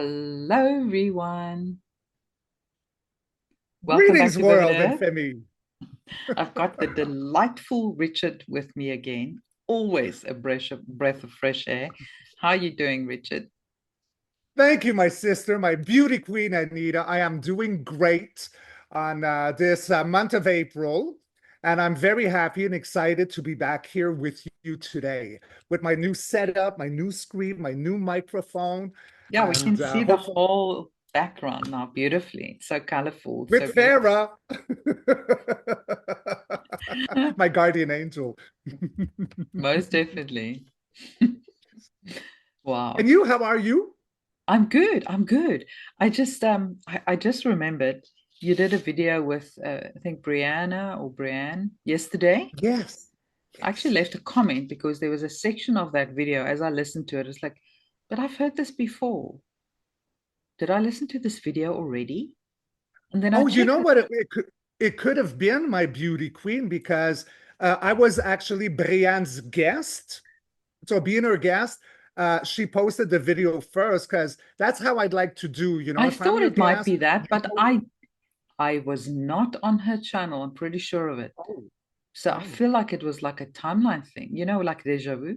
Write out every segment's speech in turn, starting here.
Hello, everyone. Welcome back Greetings, to world and Vividearth. Femi. I've got the delightful Richard with me again. Always a breath of fresh air. How are you doing, Richard? Thank you, my sister, my beauty queen, Anita. I am doing great on this month of April, and I'm very happy and excited to be back here with you today with my new setup, my new screen, my new microphone, Yeah, we can and see the hopefully whole background now beautifully. It's so colorful, with so beautiful. Farah, my guardian angel. Most definitely. And Wow. you, how are you? I'm good. I'm good. I just remembered you did a video with I think Brianna or Brianne yesterday. Yes, I actually yes. left a comment because there was a section of that video as I listened to it. It's like, but I've heard this before. Did I listen to this video already? And then I Oh, you checked know it. what? It could have been my beauty queen because I was actually Brianne's guest. So being her guest, she posted the video first because that's how I'd like to do. I If I'm thought your it might guest, be that, you but post. I was not on her channel. I'm pretty sure of it. Oh, So I oh. feel like it was like a timeline thing, like deja vu.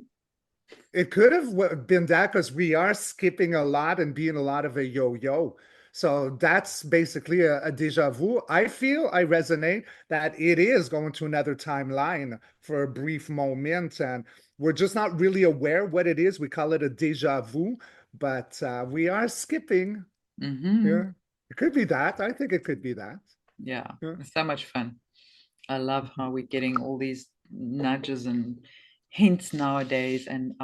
It could have been that because we are skipping a lot and being a lot of a yo-yo. So that's basically a déjà vu. I feel I resonate that it is going to another timeline for a brief moment, and we're just not really aware what it is. We call it a déjà vu, but we are skipping. Hmm. Yeah, it could be that. I think it could be that. Yeah, Yeah. it's so much fun. I love how we're getting all these nudges and hints nowadays, and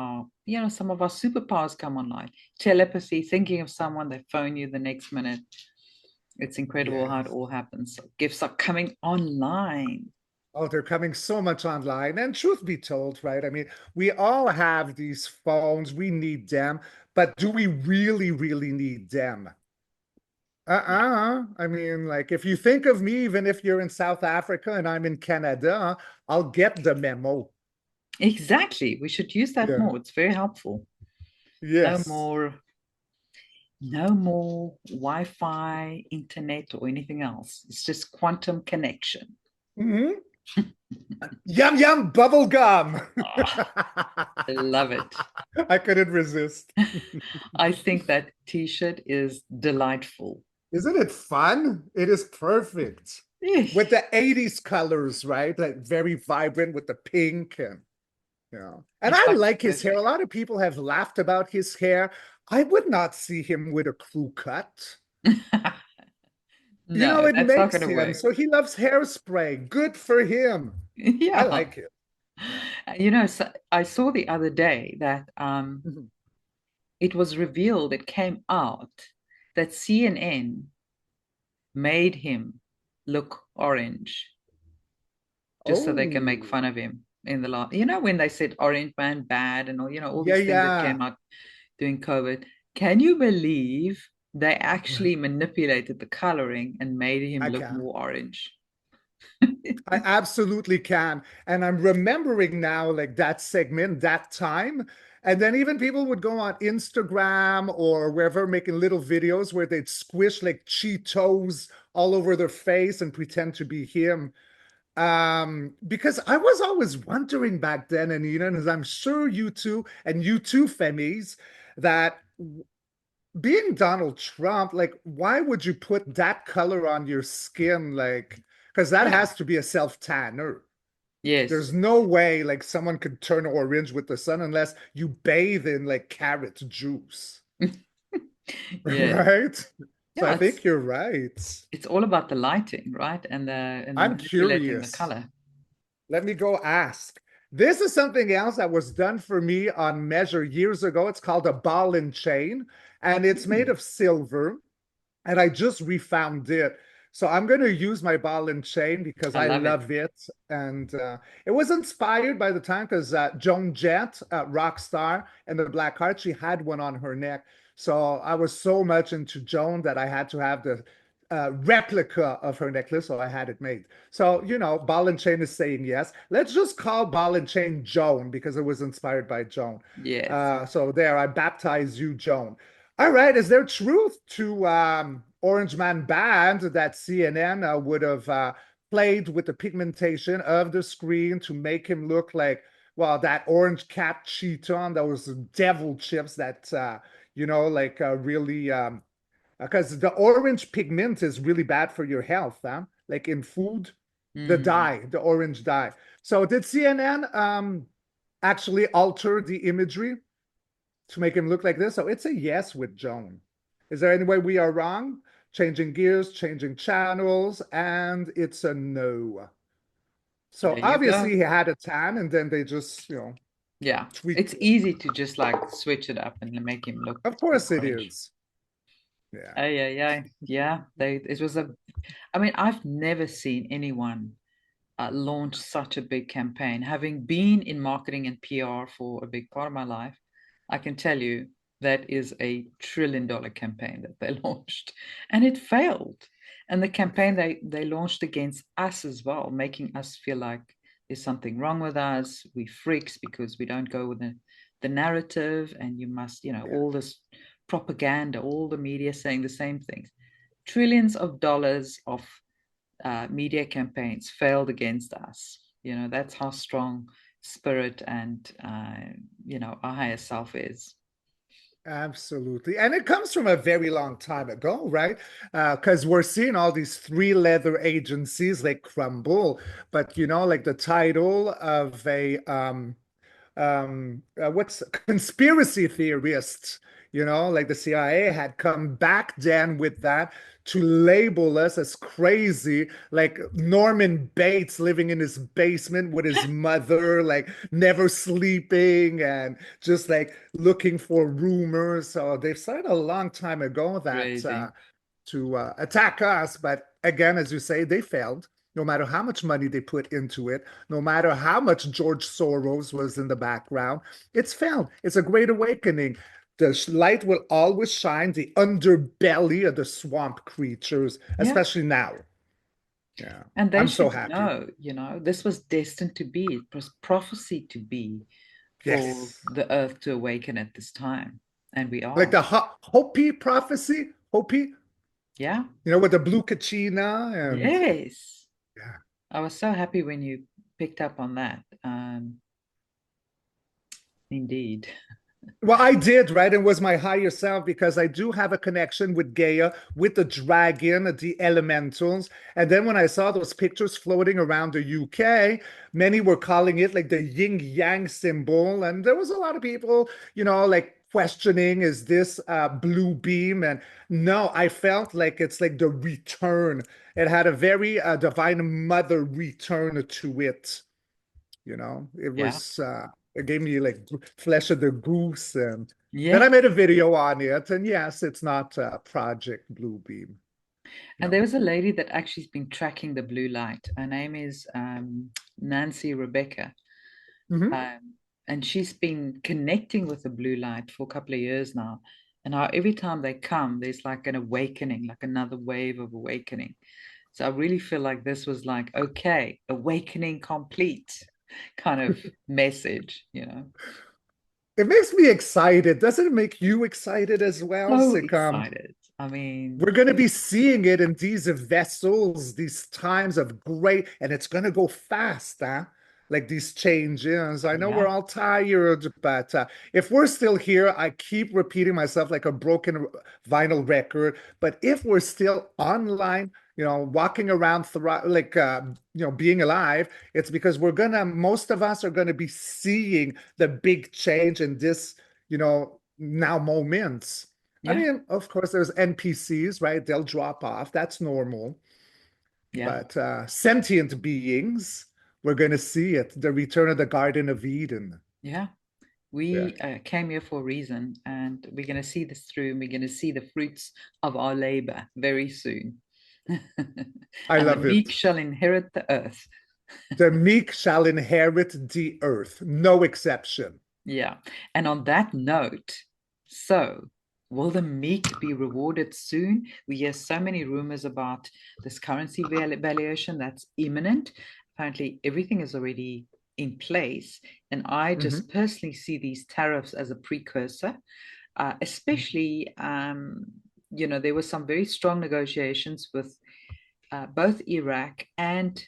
some of our superpowers come online. Telepathy, thinking of someone, they phone you the next minute. It's incredible how it Yes. all happens. So gifts are coming online. Oh, they're coming so much online. And truth be told, right? I mean, we all have these phones. We need them, but do we really, really need them? I mean, like, if you think of me, even if you're in South Africa and I'm in Canada, I'll get the memo. Exactly. We should use that Yeah. more. It's very helpful. No Yes. more, no more Wi-Fi, internet, or anything else. It's just quantum connection. Hmm. Yum yum bubble gum. Ah, I love it. I couldn't resist. I think that t-shirt is delightful. Isn't it fun? It is perfect. With the 80s colors, right? Like very vibrant with the pink and And It's I like like his the hair. A lot of people have laughed about his hair. I would not see him with a crew cut. no, It that's not going makes to him. work. So he loves hairspray. Good for him. I Yeah. like it. So I saw the other day that Mhm. it was revealed, it came out that CNN made him look orange just so they can make Oh, fun of him in the last, when they said Orange Man bad and all yeah, these things that yeah. came out during COVID. Can you believe they Right. actually manipulated the coloring and made him I look can. more orange? I absolutely can. And I'm remembering now, like that segment, that time. And then even people would go on Instagram or wherever making little videos where they'd squish like Cheetos all over their face and pretend to be him. Because I was always wondering back then, and as I'm sure you too, and you too, Femis, that being Donald Trump, like, why would you put that color on your skin? Like, because that Yeah. has to be a self-tanner. Yes. There's no way like someone could turn orange with the sun unless you bathe in like carrot juice, Yes. right? So Yeah, I it's think you're right. it's all about the lighting, right? And the I'm manipulating the curious. color. Let me go ask. This is something else that was done for me on Measure years ago. It's called a ball and chain, and it's made Mm, of silver. And I just refound it. So I'm going to use my ball and chain because I I love it. love it. And it was inspired by the time because Joan Jett, rock star, and the Black Heart, she had one on her neck. So I was so much into Joan that I had to have the replica of her necklace. So I had it made. So, ball and chain is saying yes. Let's just call ball and chain Joan because it was inspired by Joan. Yes. So there, I baptize you, Joan. All right. Is there truth to Orange Man Band that CNN would have played with the pigmentation of the screen to make him look like, well, that orange cat cheetah, those devil chips that, like really, because the orange pigment is really bad for your health, huh? Like in food, the Mm, dye, the orange dye. So did CNN actually alter the imagery to make him look like this? So it's a yes with Joan. Is there any way we are wrong? Changing gears, changing channels, and it's a no. So there you obviously go. he had a tan, and then they just, Yeah, tweaked it's it. easy to just like switch it up and make him look Of course it orange. is. Yeah. Oh yeah, yeah, yeah. It was a. I mean, I've never seen anyone launch such a big campaign. Having been in marketing and PR for a big part of my life, I can tell you that is a $1 trillion campaign that they launched, and it failed. And the campaign they launched against us as well, making us feel like there's something wrong with us. We freaks because we don't go with the narrative, and you must, Yeah. all this propaganda, all the media saying the same things. Trillions of dollars of media campaigns failed against us. That's how strong spirit and, our higher self is. Absolutely. And it comes from a very long time ago, right? Because we're seeing all these three leather agencies like crumble, but like the title of a what's conspiracy theorists, like the CIA had come back then with that to label us as crazy, like Norman Bates living in his basement with his mother, like never sleeping and just like looking for rumors. So they've said a long time ago that Crazy. to attack us. But again, as you say, they failed. No matter how much money they put into it, no matter how much George Soros was in the background, it's failed. It's a great awakening. The light will always shine the underbelly of the swamp creatures, Yeah. especially now. Yeah, And they I'm so should happy. know, this was destined to be, it was prophecy to be for Yes. the earth to awaken at this time. And we Like are. the Hopi prophecy, Hopi, Yeah. with the blue kachina and Yes. yeah. I was so happy when you picked up on that. Indeed. Well, I did, right? It was my higher self because I do have a connection with Gaia, with the dragon, the elementals. And then when I saw those pictures floating around the UK, many were calling it like the yin yang symbol. And there was a lot of people, like questioning, is this blue beam? And no, I felt like it's like the return. It had a very divine mother return to it. It Yeah. was it gave me like flesh of the goose, and then I Yes. made a video on it. And yes, it's not Project Bluebeam. And there No. was a lady that actually's been tracking the blue light. Her name is Nancy Rebecca. Hmm. Um, and she's been connecting with the blue light for a couple of years now. And how every time they come, there's like an awakening, like another wave of awakening. So I really feel like this was like, okay, awakening complete kind of message. It makes me excited. Doesn't it make you excited as well, So Sikam? excited. I mean, We're going to be seeing it in these vessels, these times of great, and it's going to go fast, huh? Like these changes. I know we're yeah, all tired, but if we're still here, I keep repeating myself like a broken vinyl record. But if we're still online, walking around, like, being alive, it's because most of us are gonna be seeing the big change in this, now moments. I yeah, mean, of course, there's NPCs, right? They'll drop off. That's normal. yeah, But sentient beings, we're going to see it. The return of the Garden of Eden. yeah. Yeah, We came here for a reason, and we're going to see this through, and we're going to see the fruits of our labor very soon. I And the love meek it. shall inherit the earth. The meek shall inherit the earth, no exception. Yeah. And on that note, so will the meek be rewarded soon? We hear so many rumors about this currency valuation that's imminent. Apparently, everything is already in place. And I just Mhm. personally see these tariffs as a precursor. especially, there were some very strong negotiations with both Iraq and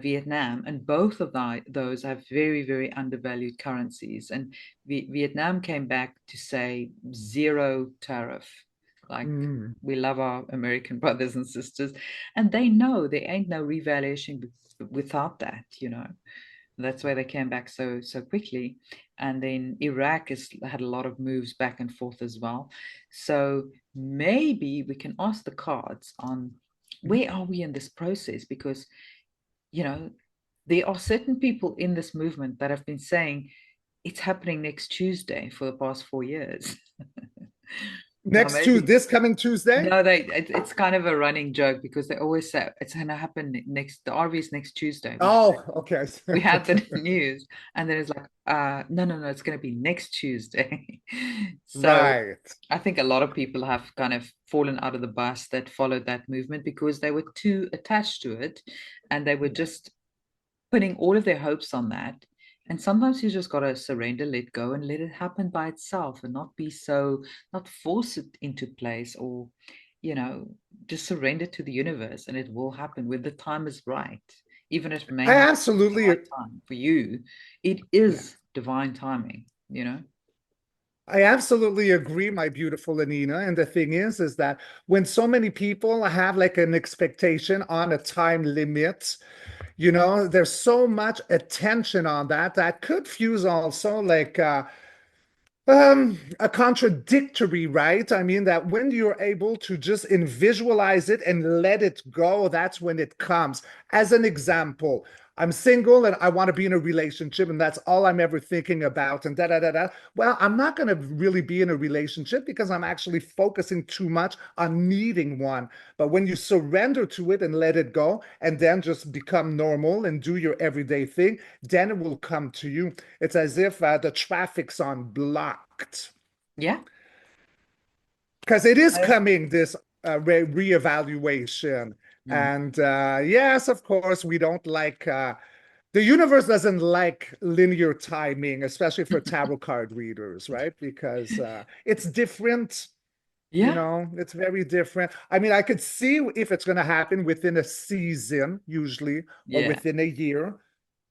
Vietnam, and both of those have very, very undervalued currencies. And Vietnam came back to say zero tariff. Like, Mm. we love our American brothers and sisters, and they know there ain't no revaluation without that. That's why they came back so quickly. And then Iraq has had a lot of moves back and forth as well. So maybe we can ask the cards on where are we in this process, because you know, there are certain people in this movement that have been saying it's happening next Tuesday for the past 4 years. Now, Next to maybe, this coming Tuesday? no, it's kind of a running joke because they always say it's going to happen the RV is next Tuesday. Oh, okay. We had the news, and then it's like, no, it's going to be next Tuesday. So Right. I think a lot of people have kind of fallen out of the bus that followed that movement because they were too attached to it, and they were Yeah. just putting all of their hopes on that. And sometimes you just got to surrender, let go, and let it happen by itself and not force it into place, or, you know, just surrender to the universe and it will happen when the time is right. Even if it may I not be the absolutely, right time for you, it yeah. is divine timing. I absolutely agree, my beautiful Anina. And the thing is that when so many people have like an expectation on a time limit, there's so much attention on that could fuse also like a contradictory, right? I mean, that when you're able to just visualize it and let it go, that's when it comes. As an example, I'm single and I want to be in a relationship, and that's all I'm ever thinking about, and da da da da. Well, I'm not going to really be in a relationship because I'm actually focusing too much on needing one. But when you surrender to it and let it go, and then just become normal and do your everyday thing, then it will come to you. It's as if the traffic's on blocked Yeah. because it is I- coming, this reevaluation. Mm. And yes, of course, we don't like, the universe doesn't like linear timing, especially for tarot card readers, right? Because it's different. Yeah. It's very different. I mean, I could see if it's going to happen within a season, usually, or Yeah. within a year.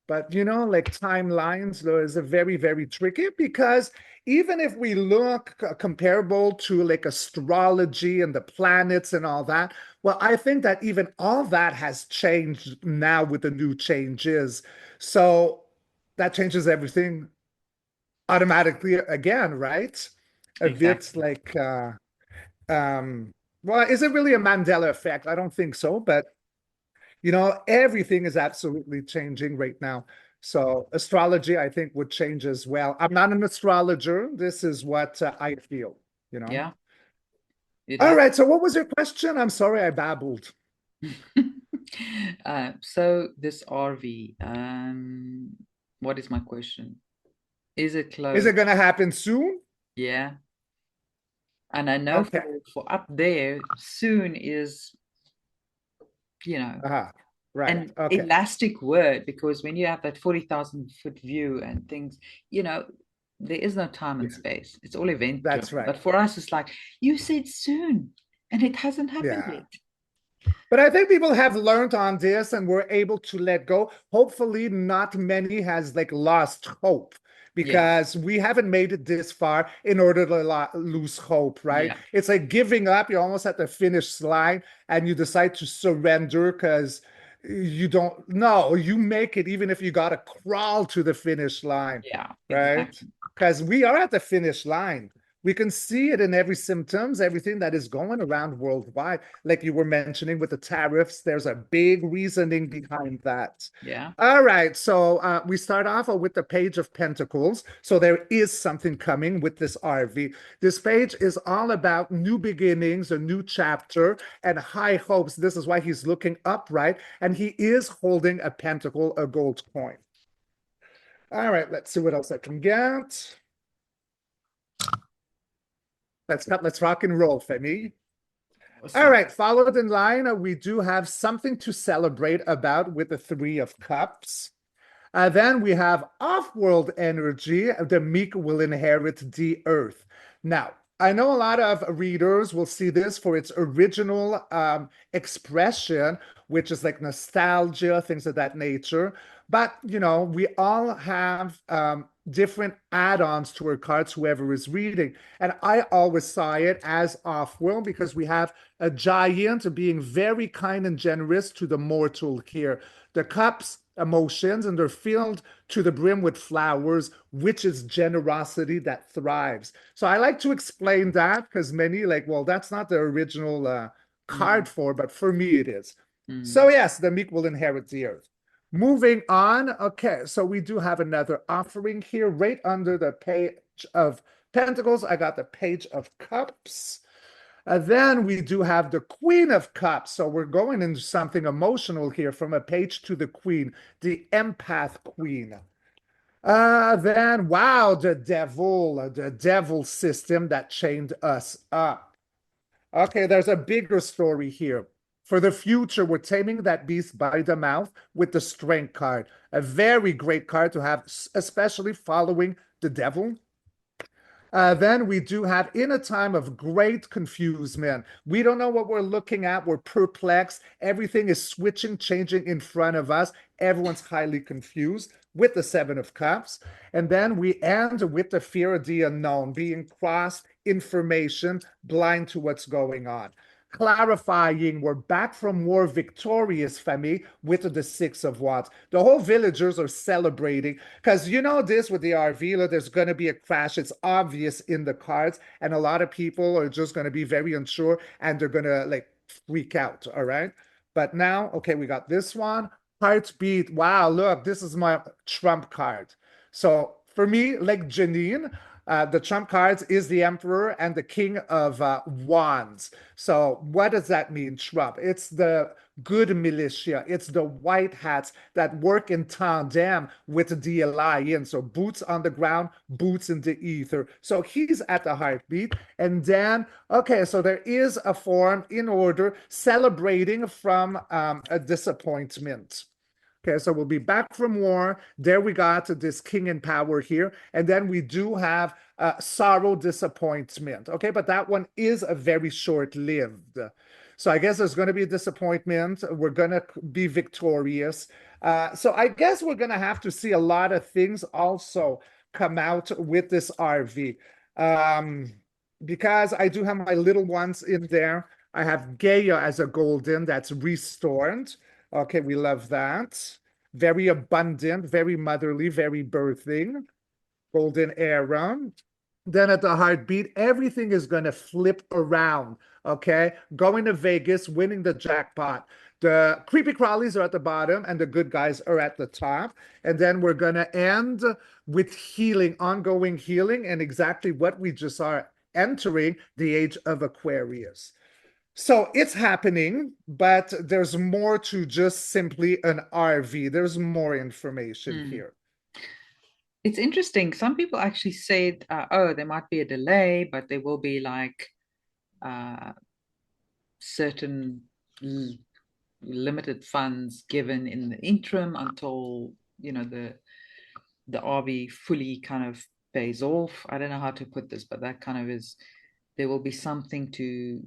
But like timelines, those are very, very tricky because even if we look comparable to like astrology and the planets and all that, well, I think that even all that has changed now with the new changes. So that changes everything automatically again, right? A bit Exactly. like um well, is it really a Mandela effect? I don't think so, but everything is absolutely changing right now. So astrology, I think, would change as well. I'm not an astrologer. This is what I feel. Yeah. It All has. right. So what was your question? I'm sorry, I babbled. So this RV, what is my question? Is it Is close? it going to happen soon? Yeah. And I know Okay. for up there, soon is, you know, Right. an Okay. elastic word, because when you have that 40,000 foot view and things, there is no time and Yeah, space. It's all event driven. that's right. But for us, it's like, you said soon, and it hasn't happened Yeah. yet. But I think people have learned on this and were able to let go. Hopefully, not many has like lost hope Yeah. because we haven't made it this far in order to lose hope, right? Yeah. It's like giving up. You're almost at the finish line and you decide to surrender because you don't know. You make it even if you got to crawl to the finish line, Yeah. right? Exactly. Because we are at the finish line. We can see it in every symptoms, everything that is going around worldwide. Like you were mentioning with the tariffs, there's a big reasoning behind that. Yeah. All right, so we start off with the Page of Pentacles. So there is something coming with this RV. This page is all about new beginnings, a new chapter, and high hopes. This is why he's looking upright, and he is holding a pentacle, a gold coin. All right, let's see what else I can get. Let's rock and roll, Femi. All Awesome. right, followed in line, we do have something to celebrate about with the Three of Cups. Then we have off-world energy. The meek will inherit the earth. Now, I know a lot of readers will see this for its original expression, which is like nostalgia, things of that nature. But, we all have different add-ons to our cards, whoever is reading. And I always saw it as off-world because we have a giant being very kind and generous to the mortal here. The cups, emotions, and they're filled to the brim with flowers, which is generosity that thrives. So I like to explain that because many like, well, that's not the original Mm, card for, but for me it is. So mm, yes, the meek will inherit the earth. Moving on. Okay, so we do have another offering here right under the page of Pentacles. I got the Page of Cups. Then we do have the Queen of Cups. So we're going into something emotional here from a page to the Queen, the Empath Queen. Then, wow, the devil system that chained us up. Okay, there's a bigger story here. For the future, we're taming that beast by the mouth with the Strength card. A very great card to have, especially following the devil. Then we do have in a time of great confusion. We don't know what we're looking at. We're perplexed. Everything is switching, changing in front of us. Everyone's highly confused with the Seven of Cups. And then we end with the fear of the unknown, being crossed, information, blind to what's going on. Clarifying, we're back from war victorious, family, with the Six of Wands. The whole villagers are celebrating because you know this with the Arvila, there's going to be a crash. It's obvious in the cards, and a lot of people are just going to be very unsure and they're going to like freak out. All right. But now, okay, we got this one. Heartbeat. Wow, look, this is my trump card. So for me, like Janine, the trump cards is the Emperor and the King of Wands. So what does that mean, Trump? It's the good militia. It's the white hats that work in tandem with the alliance. So boots on the ground, boots in the ether. So he's at the heartbeat. And then, okay, so there is a form in order celebrating from a disappointment. Okay, so we'll be back from war. There we got this king in power here. And then we do have sorrow, disappointment. Okay, but that one is a very short-lived. So I guess there's going to be a disappointment. We're going to be victorious. So I guess we're going to have to see a lot of things also come out with this RV. Um, because I do have my little ones in there. I have Gaia as a golden that's restored. Okay, we love that. Very abundant, very motherly, very birthing. Golden era. Then at the heartbeat, everything is going to flip around. Okay, going to Vegas, winning the jackpot. The creepy crawlies are at the bottom and the good guys are at the top. And then we're going to end with healing, ongoing healing, and exactly what we just are entering the age of Aquarius. So it's happening, but there's more to just simply an RV. There's more information mm. here. It's interesting. Some people actually said, oh, there might be a delay, but there will be like uh, certain limited funds given in the interim until the RV fully kind of pays off. I don't know how to put this, but that kind of is, there will be something to,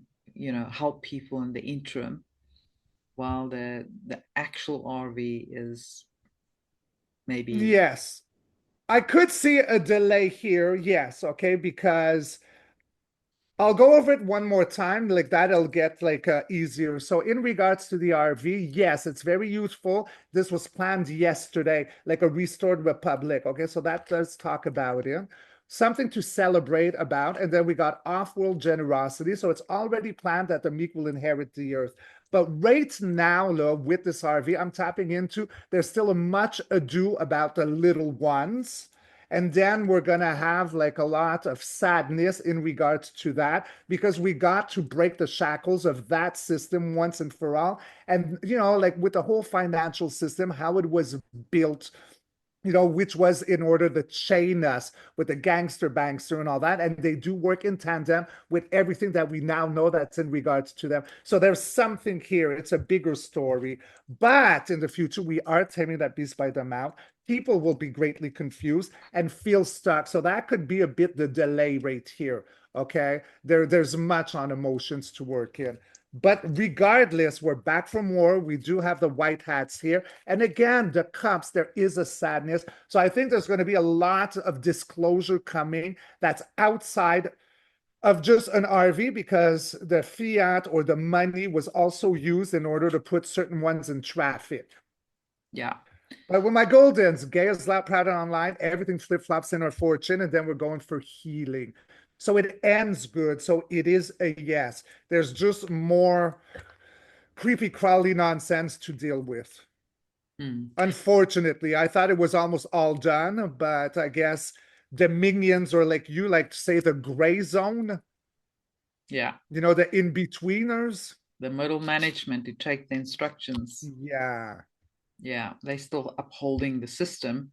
help people in the interim while the actual RV is maybe. Yes, I could see a delay here. Yes, okay, because I'll go over it one more time, like that'll get like easier. So in regards to the RV, yes, it's very useful. This was planned yesterday, like a restored republic. Okay, so that does talk about it. Something to celebrate about. And then we got off-world generosity. So it's already planned that the meek will inherit the earth. But right now, though, with this RV, I'm tapping into, there's still a much ado about the little ones. And then we're going to have like a lot of sadness in regards to that because we got to break the shackles of that system once and for all. And, like with the whole financial system, how it was built, which was in order to chain us with the gangster bankster and all that. And they do work in tandem with everything that we now know that's in regards to them. So there's something here. It's a bigger story. But in the future, we are taming that beast by the mouth. People will be greatly confused and feel stuck. So that could be a bit the delay rate here. Okay, there's much on emotions to work in. But regardless, we're back from war. We do have the white hats here. And again, the cups, there is a sadness. So I think there's going to be a lot of disclosure coming that's outside of just an RV, because the fiat or the money was also used in order to put certain ones in traffic. Yeah. But with my Goldens, gay is loud, proud, and online, everything flip flops in our fortune, and then we're going for healing. So it ends good. So it is a yes. There's just more creepy, crawly nonsense to deal with. Mm. Unfortunately, I thought it was almost all done, but I guess the minions, or like you like to say, the gray zone, Yeah. the in-betweeners. The middle management to take the instructions. Yeah. Yeah, they're still upholding the system.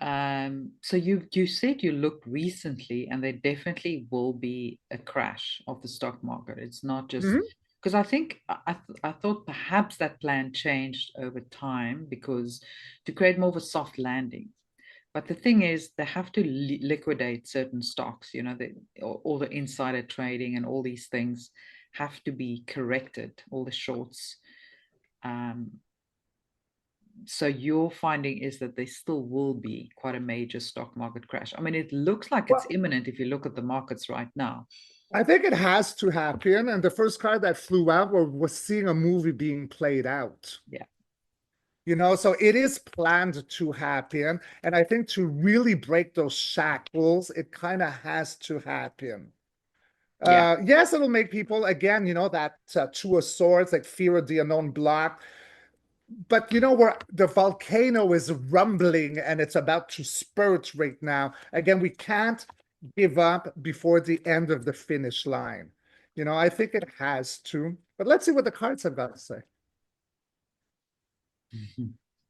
So you said you looked recently, and there definitely will be a crash of the stock market. It's not just Mhm. because I think I thought perhaps that plan changed over time because to create more of a soft landing. But the thing is, they have to liquidate certain stocks. All the insider trading and all these things have to be corrected. All the shorts. Um, so your finding is that there still will be quite a major stock market crash. I mean, it looks like it's Well, imminent if you look at the markets right now. I think it has to happen. And the first card that flew out was seeing a movie being played out. Yeah. So it is planned to happen. And I think to really break those shackles, it kind of has to happen. Yeah. Yes, it'll make people, again, that Two of Swords, like fear of the unknown block. But where the volcano is rumbling and it's about to spurt right now. Again, we can't give up before the end of the finish line. I think it has to. But let's see what the cards have got to say.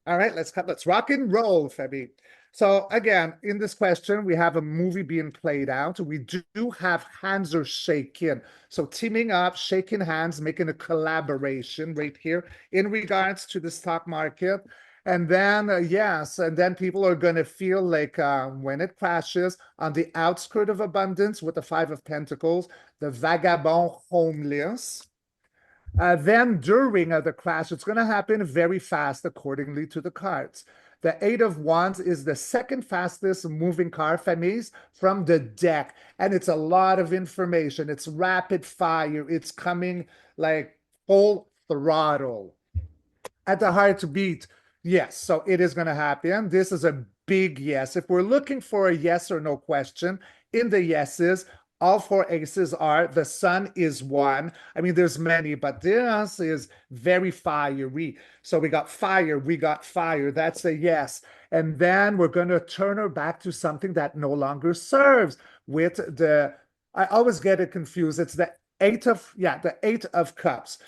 All right, let's rock and roll, Fabi. So again, in this question, we have a movie being played out. We do have hands are shaking. So teaming up, shaking hands, making a collaboration right here in regards to the stock market. And then, yes, and then people are going to feel like when it crashes on the outskirt of abundance with the Five of Pentacles, the vagabond homeless. Then during the crash, it's going to happen very fast accordingly to the cards. The Eight of Wands is the second fastest moving card, Famis, from the deck. And it's a lot of information. It's rapid fire. It's coming like full throttle. At the heartbeat, yes. So it is going to happen. This is a big yes. If we're looking for a yes or no question, in the yeses, all four aces are the sun is one. I mean, there's many, but this is very fiery. So we got fire, we got fire. That's a yes. And then we're going to turn her back to something that no longer serves with I always get it confused. It's the eight of cups.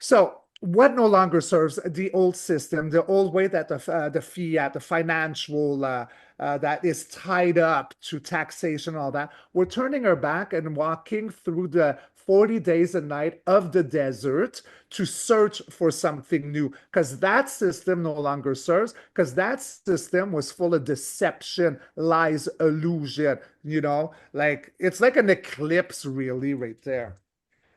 So what no longer serves? The old system, the old way that the fiat, the financial that is tied up to taxation, all that. We're turning our back and walking through the 40 days a night of the desert to search for something new, because that system no longer serves, because that system was full of deception, lies, illusion, like it's like an eclipse really right there.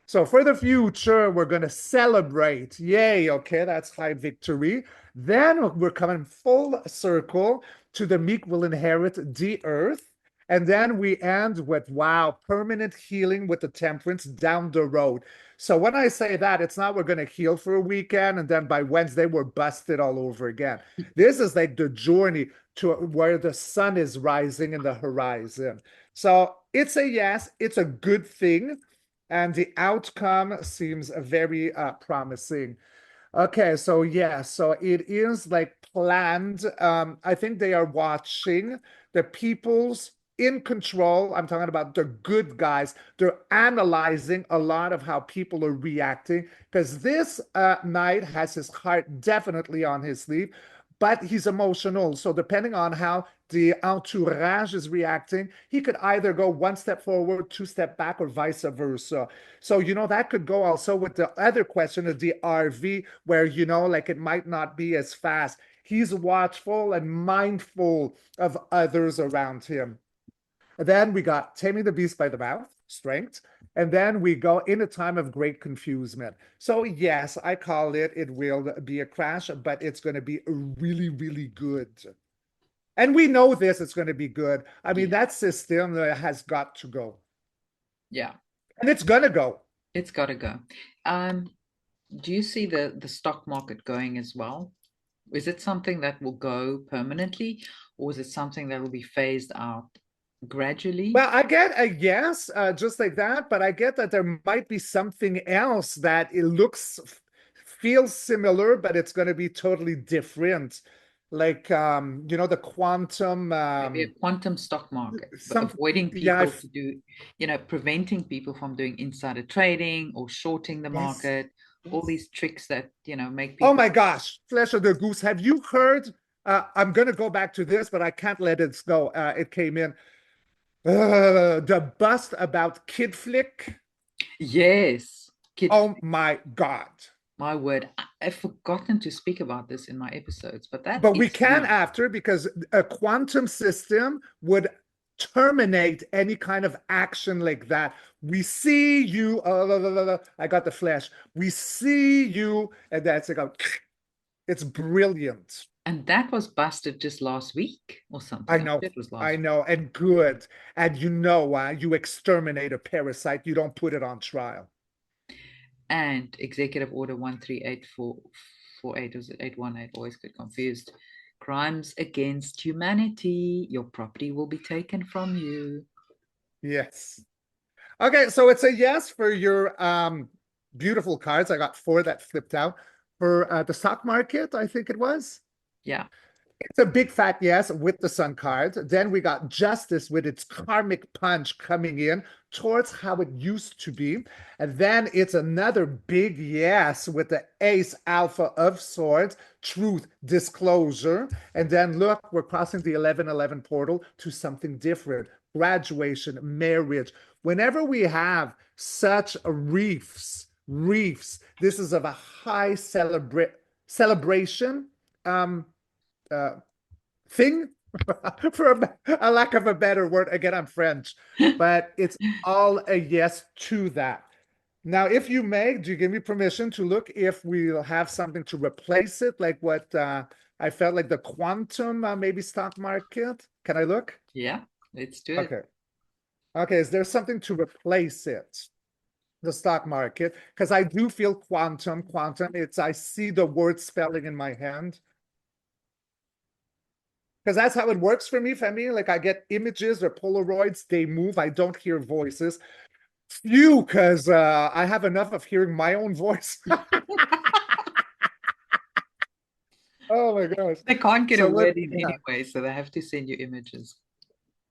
So for the future, we're going to celebrate. Yay. Okay, that's high victory. Then we're coming full circle to the Meek will inherit the earth. And then we end with, wow, permanent healing with the temperance down the road. So when I say that, it's not we're going to heal for a weekend and then by Wednesday we're busted all over again. This is like the journey to where the sun is rising in the horizon. So it's a yes, it's a good thing, and the outcome seems very promising. Okay, so yeah, so it is like planned. I think they are watching the people's in control. I'm talking about the good guys. They're analyzing a lot of how people are reacting, because this knight has his heart definitely on his sleeve, but he's emotional. So depending on how the entourage is reacting, he could either go one step forward, two step back, or vice versa. So, that could go also with the other question of the RV, where, like it might not be as fast. He's watchful and mindful of others around him. And then we got Taming the Beast by the Mouth. strength. And then we go in a time of great confusement. So yes, I call it, it will be a crash, but it's going to be really, really good. And we know this, it's going to be good. I mean, Yeah. that system has got to go. Yeah. And it's going to go. It's got to go. Um, do you see the stock market going as well? Is it something that will go permanently, or is it something that will be phased out gradually? Well, I get a yes, just like that, but I get that there might be something else that it looks, feels similar, but it's going to be totally different. Like, the quantum, Maybe a quantum stock market, but some, avoiding yeah, people to do, preventing people from doing insider trading or shorting the yes, market, all yes. these tricks that, make Oh people. my gosh, flesh of the goose. Have you heard? I'm going to go back to this, but I can't let it go. It came in. The bust about Kid Flick. Yes, kid, Oh my God. my word. I've forgotten to speak about this in my episodes, but that But we is can real. after, because a quantum system would terminate any kind of action like that. We see you, I got the flash. We see you, and that's like, it's brilliant. And that was busted just last week or I something. I know, think it was I last week. know, and good. And you exterminate a parasite, you don't put it on trial. And Executive Order 13848, was it 818? Always get confused. Crimes against humanity. Your property will be taken from you. Yes. Okay, so it's a yes for your beautiful cards. I got four that flipped out. For the stock market, I think it was. Yeah. It's a big fat yes with the sun card. Then we got justice with its karmic punch coming in towards how it used to be. And then it's another big yes with the ace alpha of swords, truth, disclosure. And then look, we're crossing the 1111 portal to something different. Graduation, marriage. Whenever we have such reefs, this is of a high celebration. Um, uh, thing, for a lack of a better word. Again, I'm French, but it's all a yes to that. Now, if you may, do you give me permission to look if we'll have something to replace it, like what I felt like the quantum, maybe stock market? Can I look? Yeah. Let's do it. Okay. Okay. Is there something to replace it? The stock market? Because I do feel quantum. I see the word spelling in my hand. Because that's how it works for me, Femi. Like I get images or Polaroids, they move. I don't hear voices. Phew, because I have enough of hearing my own voice. Oh my gosh. They can't get a So word what? in Yeah. anyway, so they have to send you images.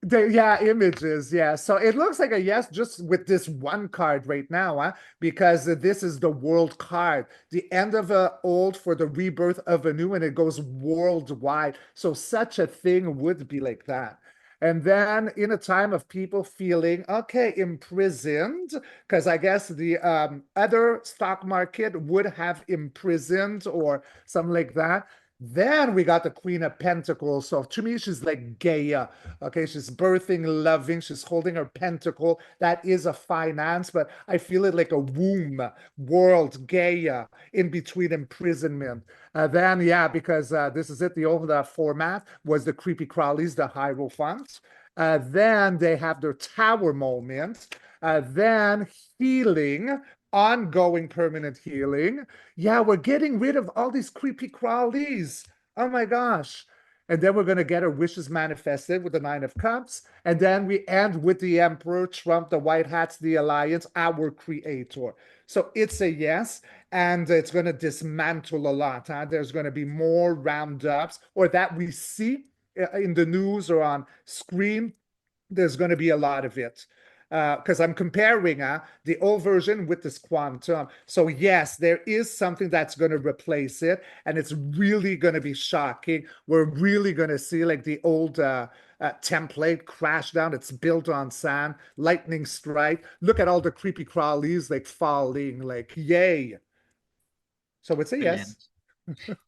Yeah, images. Yeah. So it looks like a yes just with this one card right now, huh? Because this is the world card, the end of a old for the rebirth of a new, and it goes worldwide. So such a thing would be like that. And then in a time of people feeling, okay, imprisoned, because I guess the other stock market would have imprisoned or something like that. Then we got the Queen of Pentacles. So to me, she's like Gaia. Okay, she's birthing, loving, she's holding her pentacle. That is a finance, but I feel it like a womb, world, Gaia, in between imprisonment. Then, yeah, because this is it, the old format was the creepy crawlies, the Hierophants. Then they have their tower moment. Then healing, ongoing permanent healing. Yeah, we're getting rid of all these creepy crawlies. Oh my gosh. And then we're going to get our wishes manifested with the Nine of Cups. And then we end with the Emperor, Trump, the White Hats, the Alliance, our creator. So it's a yes. And it's going to dismantle a lot. Huh? There's going to be more roundups or that we see in the news or on screen. There's going to be a lot of it because I'm comparing the old version with this quantum. So yes, there is something that's going to replace it, and it's really going to be shocking. We're really going to see like the old template crash down. It's built on sand, lightning strike. Look at all the creepy crawlies like falling, like yay. So it's a yes.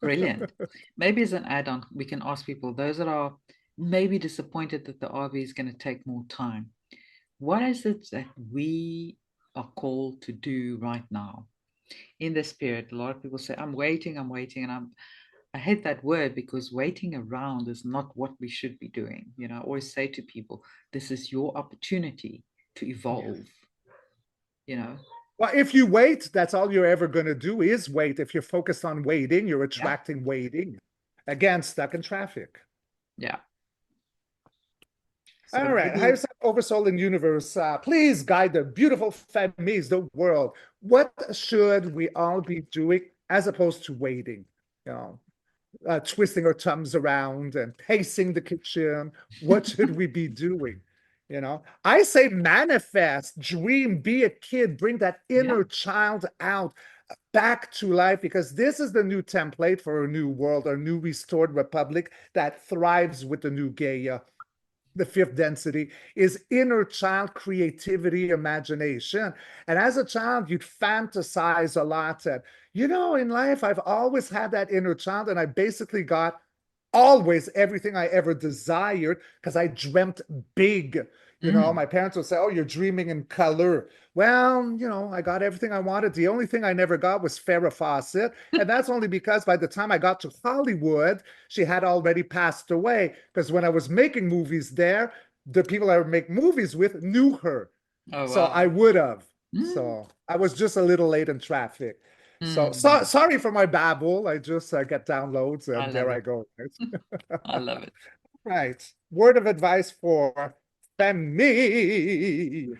Brilliant. Brilliant. Maybe as an add-on, we can ask people, those that are maybe disappointed that the RV is going to take more time. What is it that we are called to do right now in the spirit? A lot of people say, I'm waiting, and I hate that word because waiting around is not what we should be doing. I always say to people, this is your opportunity to Yeah. evolve, you know. Well, if you wait, that's all you're ever going to do is wait. If you're focused on waiting, you're Yeah. attracting waiting. Again, stuck in traffic. Yeah. So All right. maybe, Higher self, oversoul, and universe. Please guide the beautiful families, the world. What should we all be doing as opposed to waiting? You know, twisting our thumbs around and pacing the kitchen. What should we be doing? I say manifest, dream, be a kid, bring that yeah. inner child out back to life, because this is the new template for a new world, a new restored republic that thrives with the new Gaia. The fifth density is inner child creativity, imagination. And as a child, you'd fantasize a lot that, in life, I've always had that inner child, and I basically got always everything I ever desired because I dreamt big. Mm. My parents would say, "Oh, you're dreaming in color." Well, I got everything I wanted. The only thing I never got was Farrah Fawcett. And that's only because by the time I got to Hollywood, she had already passed away. Because when I was making movies there, the people I would make movies with knew her. Oh, So I wow. would have. Mm. So I was just a little late in traffic. So Mm. sorry for my babble. I just get downloads I and love there I it. go. I love it. Right. Word of advice for Femi.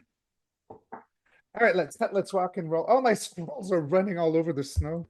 All right, let's rock and roll. Oh, my squirrels are running all over the snow.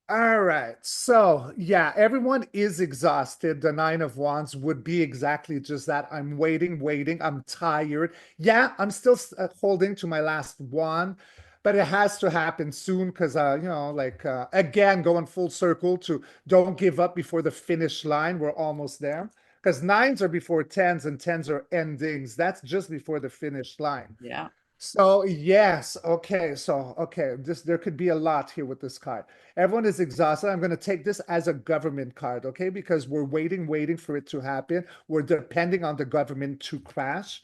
All right. So, yeah, everyone is exhausted. The Nine of Wands would be exactly just that. I'm waiting, waiting. I'm tired. Yeah, I'm still holding to my last one, but it has to happen soon because, again, going full circle to don't give up before the finish line. We're almost there because nines are before tens and tens are endings. That's just before the finish line. Yeah. So yes, okay. So okay, this there could be a lot here with this card. Everyone is exhausted. I'm going to take this as a government card, okay? Because we're waiting for it to happen. We're depending on the government to crash.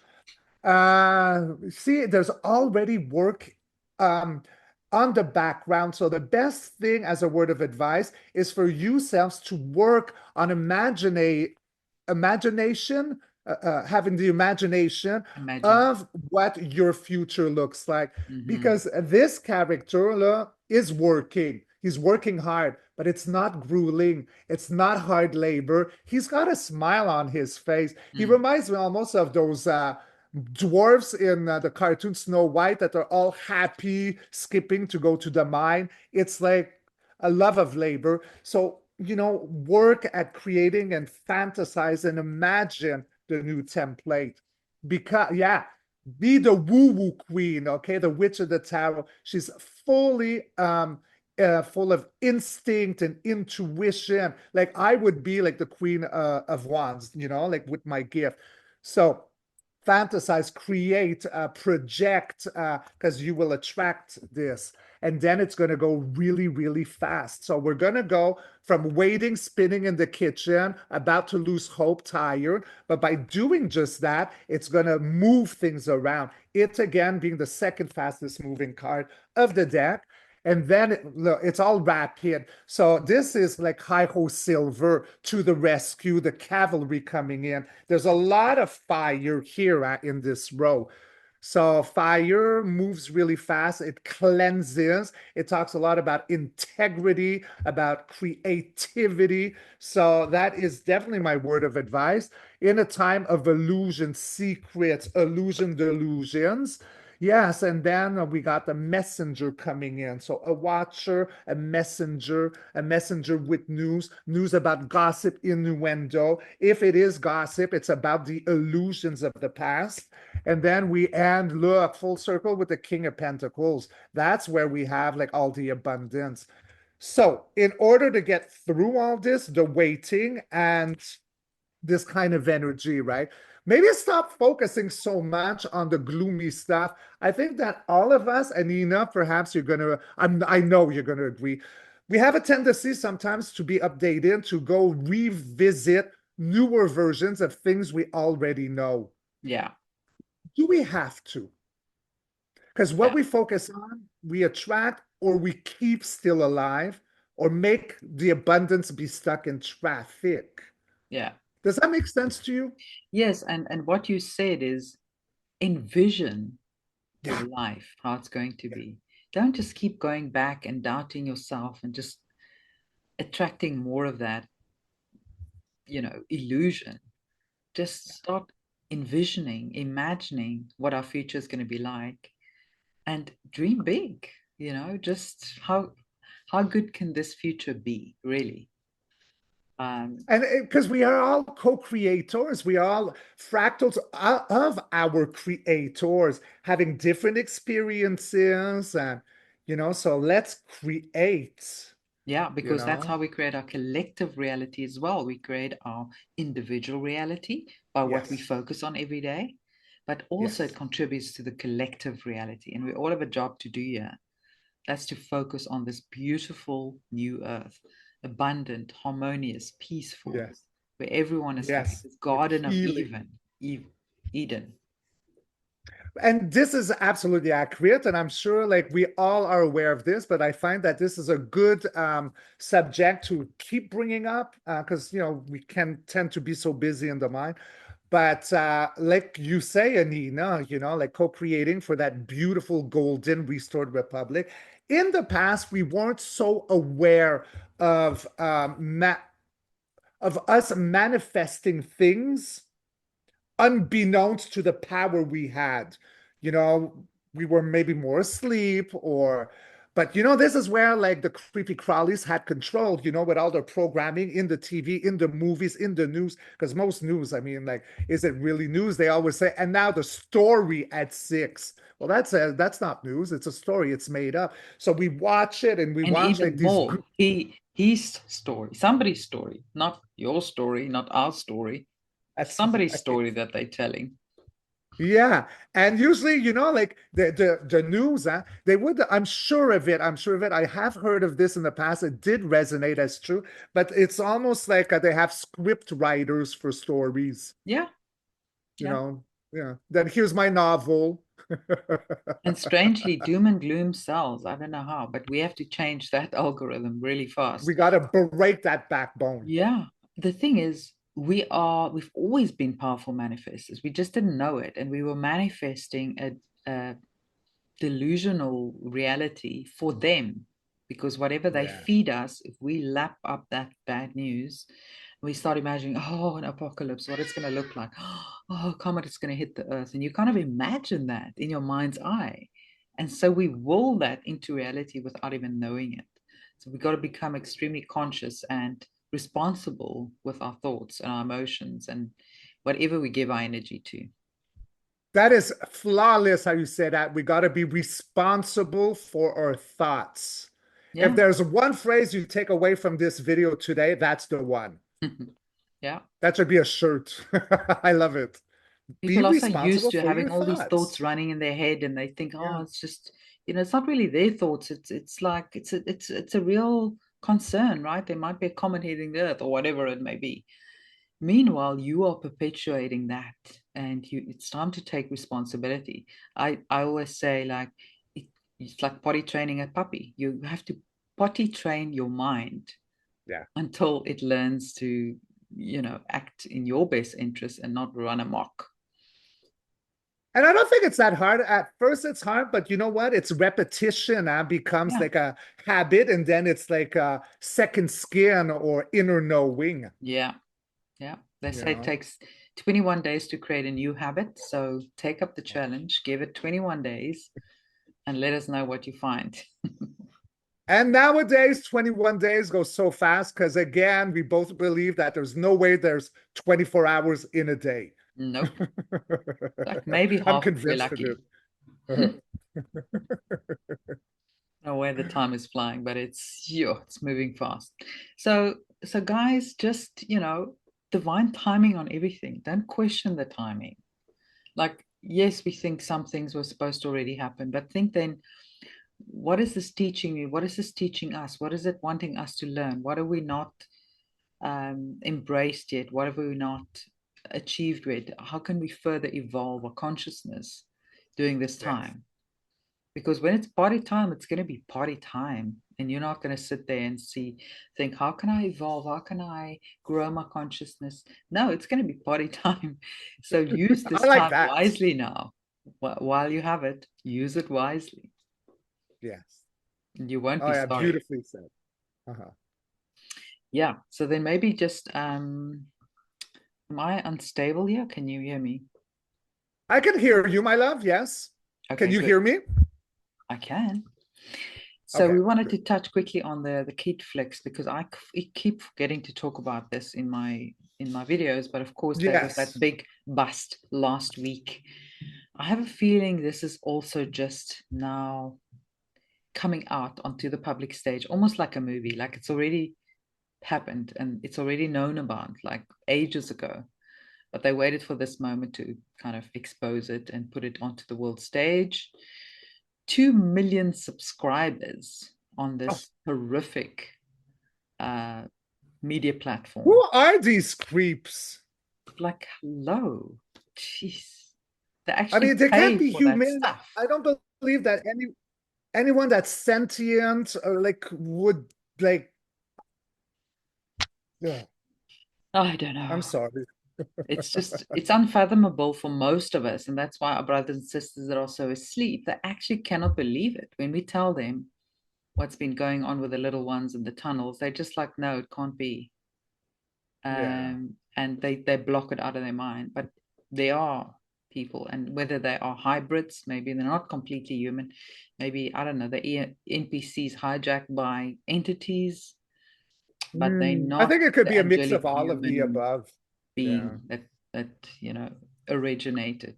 See, there's already work um on the background. So the best thing as a word of advice is for yourselves to work on imagination, having the imagination Imagine. of what your future looks like. Hmm. Because this character is working. He's working hard, but it's not grueling. It's not hard labor. He's got a smile on his face. He Mm. reminds me almost of those dwarfs in the cartoon Snow White that are all happy skipping to go to the mine. It's like a love of labor. So, work at creating and fantasize and imagine the new template. Because, yeah, be the woo woo queen, okay? The witch of the tarot. She's fully full of instinct and intuition. Like I would be like the queen of wands, like with my gift. So fantasize, create, project, because you will attract this. And then it's going to go really, really fast. So we're going to go from waiting, spinning in the kitchen, about to lose hope, tired. But by doing just that, it's going to move things around. It again being the second fastest moving card of the deck. And then look, it's all rapid. So this is like Hi Ho Silver to the rescue, the cavalry coming in. There's a lot of fire here in this row. So fire moves really fast. It cleanses. It talks a lot about integrity, about creativity. So that is definitely my word of advice. In a time of illusion, secrets, illusion, delusions. Yes, and then we got the messenger coming in. So a watcher, a messenger with news about gossip, innuendo. If it is gossip, it's about the illusions of the past. And then we end, look, full circle with the King of Pentacles. That's where we have like all the abundance. So, in order to get through all this, the waiting and this kind of energy, right? Maybe stop focusing so much on the gloomy stuff. I think that all of us, Anina, perhaps I know you're gonna agree. We have a tendency sometimes to be updated, to go revisit newer versions of things we already know. Yeah. Do we have to? Because what Yeah, we focus on, we attract or we keep still alive or make the abundance be stuck in traffic. yeah. Does that make sense to you? Yes, and what you said is envision your Yeah, life, how it's going to yeah, be. Don't just keep going back and doubting yourself and just attracting more of that, illusion. Just start envisioning, imagining what our future is going to be like and dream big, just how good can this future be, really? Um, and because we are all co-creators, we are all fractals of our creators having different experiences, and so let's create, yeah, you because that's know. how we create our collective reality as well. We create our individual reality by what we Yes, focus on every day, but also it yes, contributes to the collective reality. And we all have a job to do here. That's to focus on this beautiful new earth, abundant, harmonious, peaceful, yes, where everyone is happy. yes, This with garden of healing. Eden. And this is absolutely accurate, and I'm sure like we all are aware of this, but I find that this is a good subject to keep bringing up because we can tend to be so busy in the mind. But like you say, Anina, like co-creating for that beautiful golden restored republic. In the past, we weren't so aware of of us manifesting things unbeknownst to the power we had. You know, we were maybe more asleep or, but this is where like the creepy crawlies had control, with all their programming in the TV, in the movies, in the news. Because most news, I mean, like, is it really news? They always say, and now the story at 6. Well, that's not news. It's a story. It's made up. So we watch it and we And watch like even these. more, his story, somebody's story, not your story, not our story, That's somebody's right. story that they're telling. Yeah, and usually, like the news, they would. I'm sure of it. I'm sure of it. I have heard of this in the past. It did resonate as true, but it's almost like they have script writers for stories. Yeah, You yeah. know, yeah. Then here's my novel. And strangely, doom and gloom sells. I don't know how, but we have to change that algorithm really We fast. got to break that backbone. Yeah. The thing is, we've always been powerful manifestors. We just didn't know it. And we were manifesting a delusional reality for them because whatever they Yeah. feed us, if we lap up that bad news, we start imagining, oh, an apocalypse, what it's going to look like. Oh, a comet is going to hit the earth. And you kind of imagine that in your mind's eye. And so we will that into reality without even knowing it. So we've got to become extremely conscious and responsible with our thoughts and our emotions and whatever we give our energy to. That is flawless how you say that. We got to be responsible for our thoughts. If Yeah. there's one phrase you take away from this video today, that's the one. Yeah. That should be a shirt. I love it. Be People are so used responsible to for having your all these thoughts thoughts. running in their head and they think, Yeah. oh, it's just, it's not really their thoughts. It's like it's a real concern, right? There might be a comet hitting the earth or whatever it may be. Meanwhile, you are perpetuating that and it's time to take responsibility. I always say like it's like potty training a puppy. You have to potty train your mind Yeah. until it learns to, act in your best interest and not run amok. And I don't think it's that hard. At first, it's hard, but you know what? It's repetition becomes Yeah. like a habit, and then it's like a second skin or inner knowing, Yeah. Yeah, they you say it know? takes 21 days to create a new habit. So take up the challenge, give it 21 days, and let us know what you find. And nowadays, 21 days go so fast because, again, we both believe that there's no way there's 24 hours in a day. Nope. Like maybe I'm half if we're convinced of lucky. it. No way the time is flying, but it's moving fast. So guys, just divine timing on everything. Don't question the timing. Like, yes, we think some things were supposed to already happen, but think then, what is this teaching me? What is this teaching us? What is it wanting us to learn? What are we not embraced yet? What have we not achieved with? How can we further evolve our consciousness during this Yes. time? Because when it's party time, it's going to be party time. And you're not going to sit there and think, how can I evolve? How can I grow my consciousness? No, it's going to be party time. So use I this like time that. wisely now. While you have it, use it wisely. Yes. You won't Oh be yeah, sorry. beautifully said. Uh-huh. Yeah. So then maybe just am I unstable here? Can you hear me? I can hear you, my love. Yes. Can Okay, you good. hear me? I can. So Okay, we wanted good. to touch quickly on the kid flicks because keep forgetting to talk about this in my videos, but of course there was that Yes. big bust last week. I have a feeling this is also just now coming out onto the public stage, almost like a movie, like it's already happened and it's already known about like ages ago. But they waited for this moment to kind of expose it and put it onto the world stage. 2 million subscribers on Oh, this horrific uh, media who platform. are these creeps? Like, hello, jeez, they I actually mean, they can't pay be for that human. stuff. I don't believe that anyone that's sentient like would like. Yeah, I don't I'm know. sorry. It's unfathomable for most of us, and that's why our brothers and sisters that are so asleep, they actually cannot believe it when we tell them what's been going on with the little ones in the tunnels. They're just like, no, it can't be. Yeah. And they block it out of their mind. But they are people, and whether they are hybrids, maybe they're not completely human, maybe I don't know, the NPCs hijacked by entities, but they're I not think it could the be a mix angelic of all of the human above. Yeah. being that originated.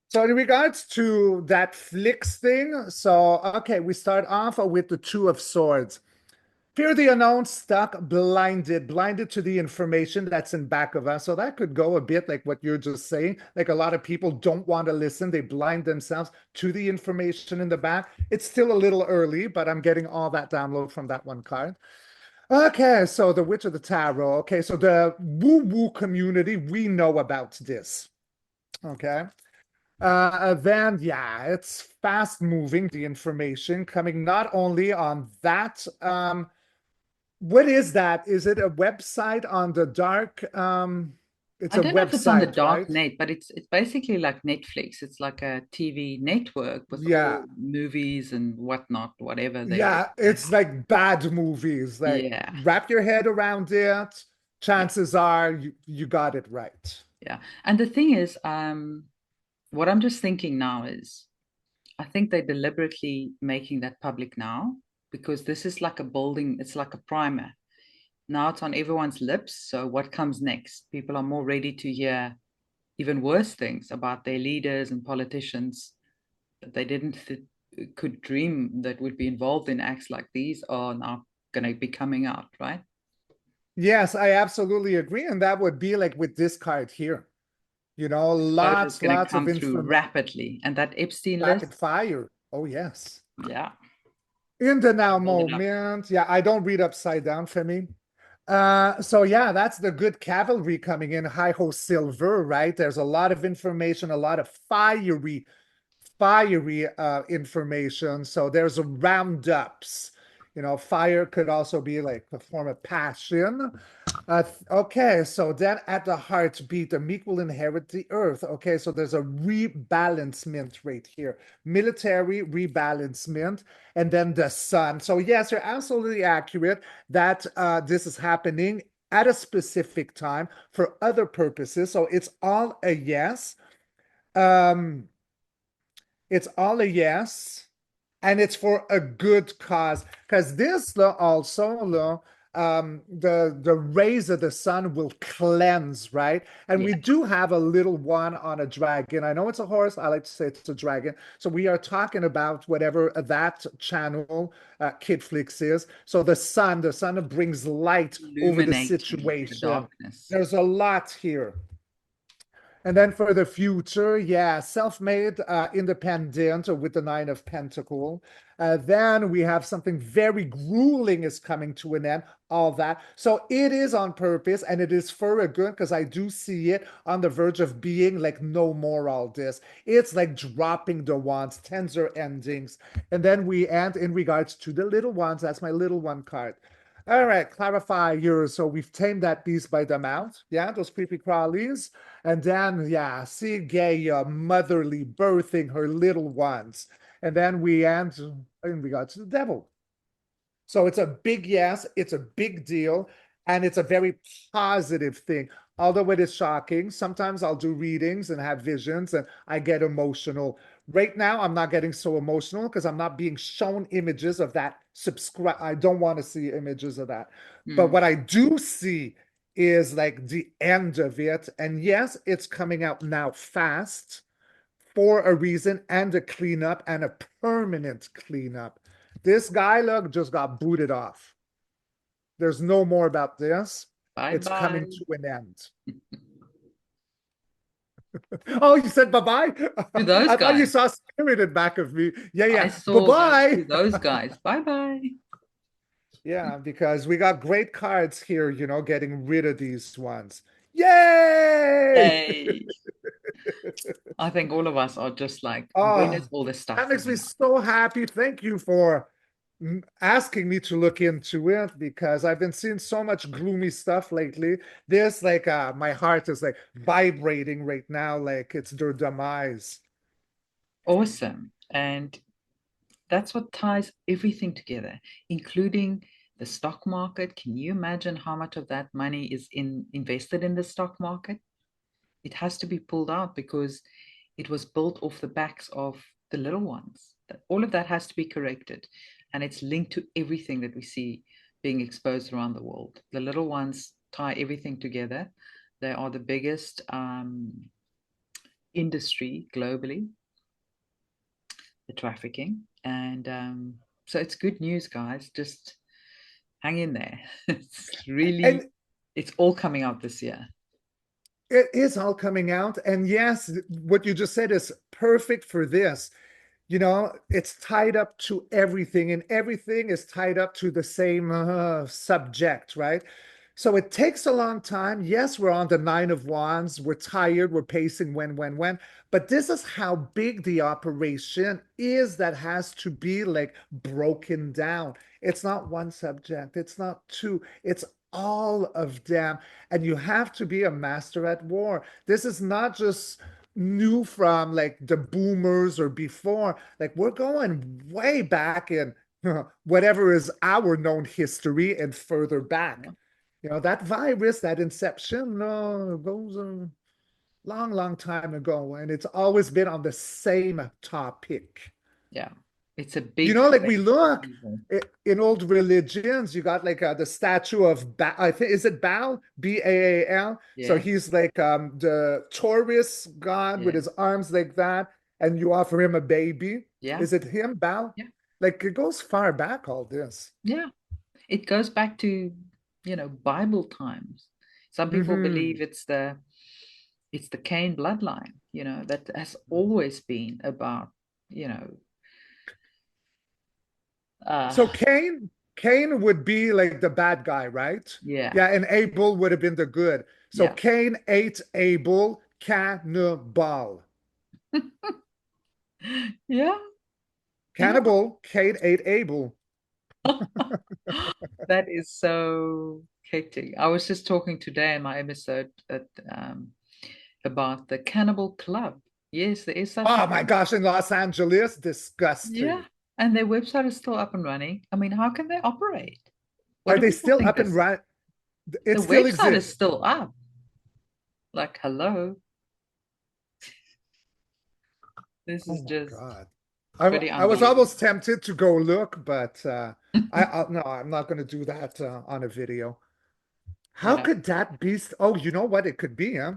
So in regards to that flicks thing, so okay, we start off with the Two of Swords. Fear the unknown, stuck, blinded to the information that's in back of us. So that could go a bit like what you're just saying. Like a lot of people don't want to listen. They blind themselves to the information in the back. It's still a little early, but I'm getting all that download from that one card. Okay, so the Witch of the Tarot. Okay, so the woo-woo community, we know about this. Okay. Then, yeah, it's fast moving, the information coming not only on that. What is that? Is it a website on the dark? It's I a don't know if it's on the website, dark right? net, but it's basically like Netflix. It's like a TV network with Yeah. all movies and whatnot, whatever Yeah, they it's like bad movies. Like yeah, wrap your head around it. yeah, Chances are you got it right. yeah. And the thing is, what I'm just thinking now is I think they're deliberately making that public now because this is like a building, it's like a primer. Now it's on everyone's lips. So what comes next? People are more ready to hear even worse things about their leaders and politicians that they didn't could dream that would be involved in acts like these are now going to be coming out, right? Yes, I absolutely agree. And that would be like with this card here. Exposure is Lots, going to lots of come through information. rapidly. And that Epstein list, Rapid fire. Oh, yes. yeah, In the now build it up. moment. Yeah, I don't read upside down for me. So yeah, that's the good cavalry coming in. Hi ho silver, right? There's a lot of information, a lot of fiery information. So there's a roundups. Fire could also be like a form of passion. Okay, so then at the heartbeat, the meek will inherit the earth. Okay, so there's a rebalancement right here, military rebalancement, and then the sun. So yes, you're absolutely accurate that this is happening at a specific time for other purposes. So it's all a yes. Um, it's all a yes, and it's for a good cause. Because this also, the rays of the sun will cleanse, right? And we Yeah, do have a little one on a dragon. I know it's a horse. I like to say it's a dragon. So we are talking about whatever that channel Kid Flix is. So the sun brings light over the illuminating the situation. darkness. There's a lot here. And then for the future, yeah, self-made, independent with the Nine of Pentacle. Then we have something very grueling is coming to an end, all that. So it is on purpose and it is for a good because I do see it on the verge of being like no more all this. It's like dropping the wands, tensor endings. And then we end in regards to the little ones. That's my little one card. All right, clarify yours. So we've tamed that beast by the mouth. Yeah, those creepy crawlies. And then, yeah, see Gaia motherly birthing her little ones. And then we end in regards to the devil. So it's a big yes, it's a big deal, and it's a very positive thing. Although it is shocking, sometimes I'll do readings and have visions and I get emotional. Right now, I'm not getting so emotional because I'm not being shown images of that. Subscribe. I don't want to see images of that. But Mm. what I do see is like the end of it. And yes, it's coming out now fast for a reason and a cleanup and a permanent cleanup. This guy, look, just got booted off. There's no more about this. Bye It's coming bye to an end. Oh, you said bye-bye? to those I thought you guys. saw Spirited back of me. Yeah, I yeah. saw that Bye-bye. to those guys. Bye bye. Yeah, because we got great cards here, getting rid of these ones. Yay! Yay. I think all of us are just like, when is Oh, all this stuff that makes me coming up? so happy. Thank you for asking me to look into it because I've been seeing so much gloomy stuff lately. This, like, my heart is like vibrating right now, like it's their demise. Awesome. And that's what ties everything together, including the stock market. Can you imagine how much of that money is invested in the stock market? It has to be pulled out because it was built off the backs of the little ones. All of that has to be corrected. And it's linked to everything that we see being exposed around the world. The little ones tie everything together. They are the biggest industry globally, the trafficking. And so it's good news, guys. Just hang in there. It's really, And it's all coming out this year. it is all coming out. And yes, what you just said is perfect for this. It's tied up to everything, and everything is tied up to the same subject, right? So it takes a long time. Yes, we're on the Nine of Wands. We're tired. We're pacing when. But this is how big the operation is that has to be like broken down. It's not one subject. It's not two. It's all of them. And you have to be a master at war. This is not just new from like the boomers or before. Like we're going way back in whatever is our known history and further back. Yeah. That virus, that inception, goes a long, long time ago, and it's always been on the same topic. Yeah. It's a big Like we great look evil. in old religions, you got like the statue of Baal. I think is it Baal, Baal. So Yeah. he's like the Taurus god with Yeah. his arms like that, and you offer him a baby. Yeah. Is it him, Baal? Yeah. Like it goes far back, all this. Yeah. It goes back to, Bible times. Some people Hmm. believe it's the Cain bloodline, that has always been about, you know, uh So Cain would be like the bad guy, right? yeah. Yeah, and Abel would have been the good. So Yeah. Cain ate Abel, cannibal. Yeah. Yeah. Cannibal, Cain ate Abel. That is so hectic. I was just talking today in my episode about the Cannibal Club. Yes, there is such a Oh my thing. gosh, in Los Angeles, Yeah. disgusting. And their website is still up and running. I mean, how can they operate? What Are do they people still think up and this is? running? The It still website is exists. still up. Like, hello, this Oh is my just God. pretty I was unbelievable. almost tempted to go look, but no, I'm not going to do that on a video. How Yeah. could that be? Oh, you know what it could be, huh?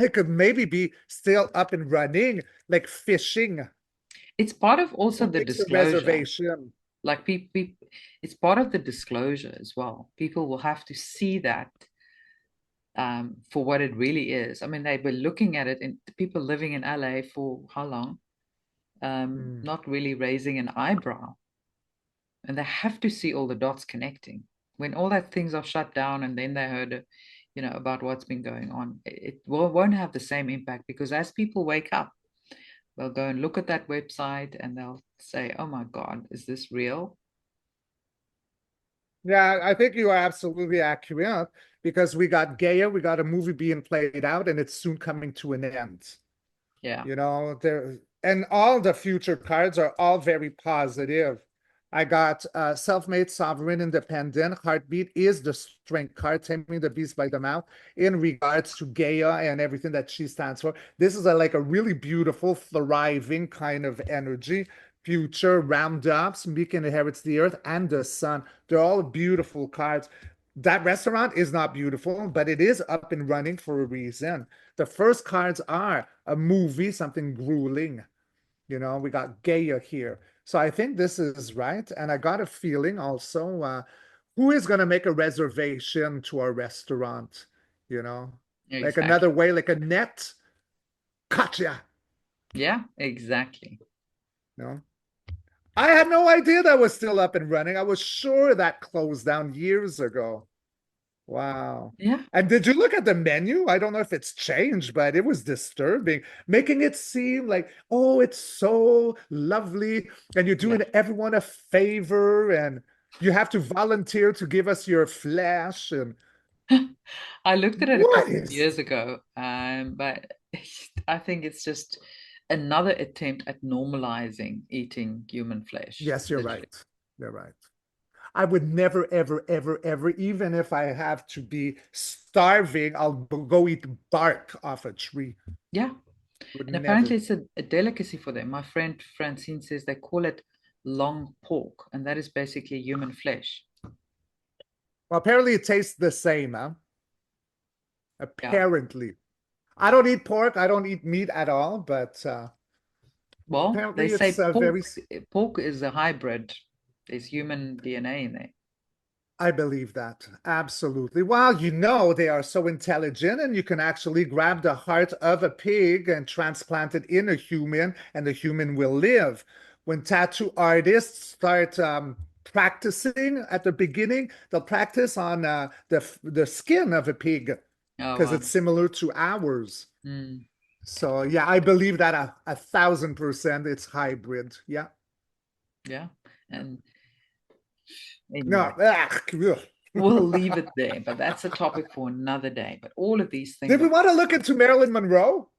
It could maybe be still up and running, like fishing. It's part of also Who the makes a disclosure. reservation? Like it's part of the disclosure as well. People will have to see that for what it really is. I mean, they were looking at it, and people living in LA for how long? Mm. Not really raising an eyebrow. And they have to see all the dots connecting. When all that things are shut down and then they heard, about what's been going on, it won't have the same impact because as people wake up, they'll go and look at that website and they'll say, oh my God, is this real? Yeah, I think you are absolutely accurate because we got Gaia, we got a movie being played out, and it's soon coming to an end. Yeah. There and all the future cards are all very positive. I got self-made, sovereign, independent. Heartbeat is the strength card, taming the beast by the mouth in regards to Gaia and everything that she stands for. This is like a really beautiful, thriving kind of energy. Future, roundups, Meek inherits the earth and the sun. They're all beautiful cards. That restaurant is not beautiful, but it is up and running for a reason. The first cards are a movie, something grueling. We got Gaia here. So I think this is right. And I got a feeling also, who is going to make a reservation to our restaurant? You know, like another Exactly. way, like a net. Gotcha. Yeah, exactly. You know, I had no idea that was still up and running. I was sure that closed down years ago. Wow. Yeah. And did you look at the menu? I don't know if it's changed, but it was disturbing, making it seem like, oh, it's so lovely. And you're Yeah. doing everyone a favor, and you have to volunteer to give us your flesh. And I looked at it a what couple of is? years ago, but I think it's just another attempt at normalizing eating human flesh, Yes, you're literally. right. You're right. I would never, ever, ever, ever, even if I have to be starving, I'll go eat bark off a tree. Yeah. Would And apparently never. it's a delicacy for them. My friend Francine says they call it long pork, and that is basically human flesh. Well, apparently it tastes the same, huh? Yeah. Apparently. I don't eat pork. I don't eat meat at all, but Well, they apparently it's say pork very, pork is a hybrid. There's human DNA in there. I believe that. Absolutely. Well, they are so intelligent, and you can actually grab the heart of a pig and transplant it in a human, and the human will live. When tattoo artists start practicing at the beginning, they'll practice on the skin of a pig Oh because wow. it's similar to ours. Mm, So yeah, I believe that 1,000% it's hybrid. Yeah. yeah. And No. anyway, Ugh. we'll leave it there, but that's a topic for another day. But all of these things Did we are, want to look into Marilyn Monroe?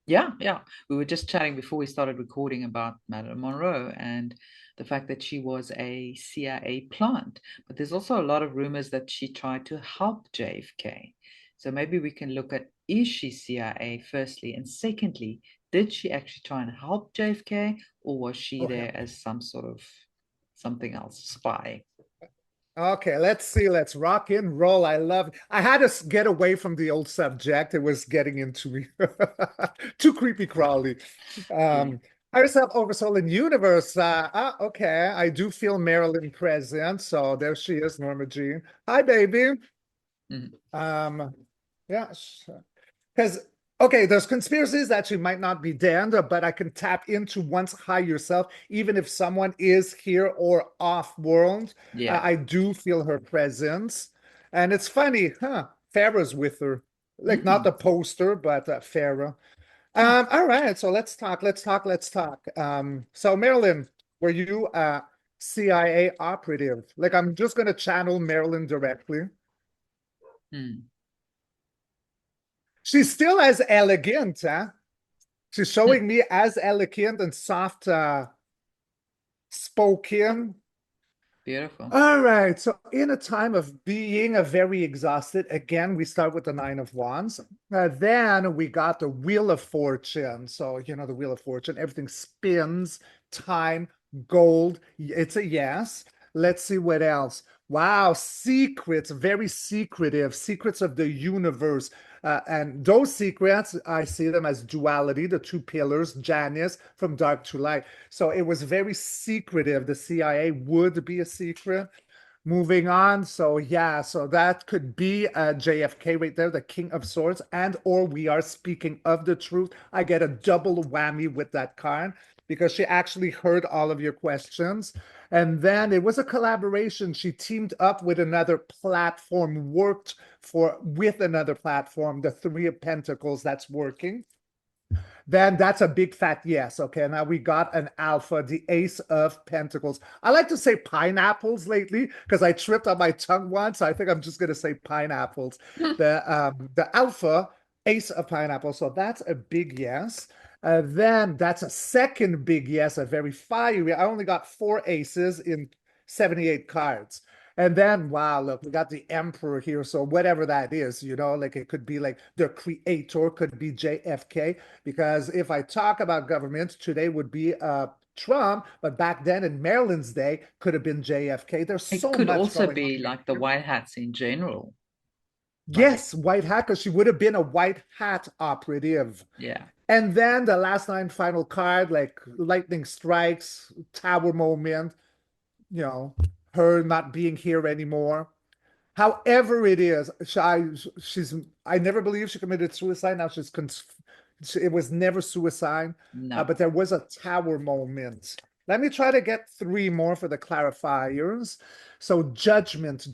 yeah, yeah. We were just chatting before we started recording about Marilyn Monroe and the fact that she was a CIA plant. But there's also a lot of rumors that she tried to help JFK. So maybe we can look at, is she CIA firstly? And secondly, did she actually try and help JFK, or was she Oh, hell there as some sort of something else, spy? okay, let's see. Let's rock and roll. I had to get away from the old subject. It was getting into me too creepy crawly. Yeah. Um, Higher self, oversoul, and universe. Okay. I do feel Marilyn present. So there she is, Norma Jean. Hi, baby. Mhm. Um, yeah. Because, okay, there's conspiracies that she might not be dead, but I can tap into one's higher self, even if someone is here or off world. Yeah. I do feel her presence. And it's funny, huh? Farah's with her. Like, not Mm. the poster, but Farah. Oh, All right, so let's talk. So Marilyn, were you a CIA operative? Like, I'm just gonna channel Marilyn directly. mm. She's still as elegant, huh? She's showing me as elegant and soft spoken. Beautiful. All right. So, in a time of being a very exhausted, again, we start with the Nine of Wands. Then we got the Wheel of Fortune. So, the Wheel of Fortune, everything spins, time, gold. It's a yes. Let's see what else. Wow, secrets, very secretive, secrets of the universe. And those secrets, I see them as duality, the two pillars, Janice, from dark to light. So it was very secretive. The CIA would be a secret. Moving on. So yeah, so that could be JFK right there, the King of Swords, and or we are speaking of the truth. I get a double whammy with that card because she actually heard all of your questions. And then it was a collaboration. She teamed up with another platform, worked for with another platform, the Three of Pentacles that's working. Then that's a big fat yes. Okay, now we got an alpha, the Ace of Pentacles. I like to say pineapples lately because I tripped on my tongue once. I think I'm just gonna say pineapples. The alpha, Ace of Pineapples. So that's a big yes. Then that's a second big yes, a very fiery. I only got 4 aces in 78 cards. And then, wow, look, we got the emperor here. So whatever that is, like it could be like the creator, could be JFK. Because if I talk about government, today would be Trump, but back then in Maryland's day could have been JFK. There's It so could much also going on be right like the here. white hats in general. Like, Yes, white hat, because she would have been a white hat operative. yeah. And then the last line final card, like lightning strikes, tower moment, you know, her not being here anymore. However it is, she's I never believed she committed suicide. Now it was never suicide, No. but there was a tower moment. Let me try to get 3 more for the clarifiers. So judgment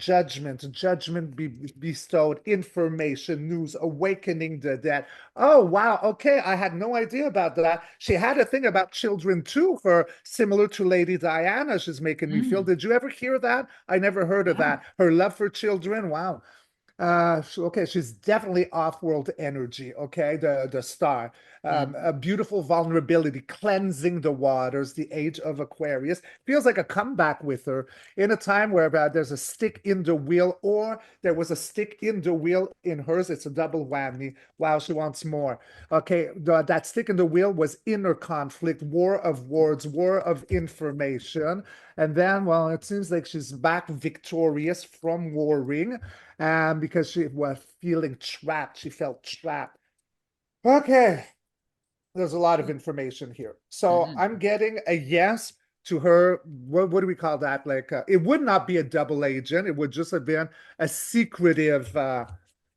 be bestowed, information, news, awakening the dead. Oh wow, okay, I had no idea about that. She had a thing about children too, for similar to Lady Diana. She's making me feel. Mm, Did you ever hear that? I never heard of no. that. Her love for children. Wow. Okay, she's definitely off-world energy. Okay, the star, Mm, a beautiful vulnerability, cleansing the waters. The age of Aquarius feels like a comeback with her in a time where there's a stick in the wheel, or there was a stick in the wheel in hers. It's a double whammy. Wow, she wants more. Okay, that stick in the wheel was inner conflict, war of words, war of information, and then, well, it seems like she's back victorious from warring because she was feeling trapped. She felt trapped. Okay, there's a lot of information here. So mm, I'm getting a yes to her. What do we call that? Like, it would not be a double agent. It would just have been a secretive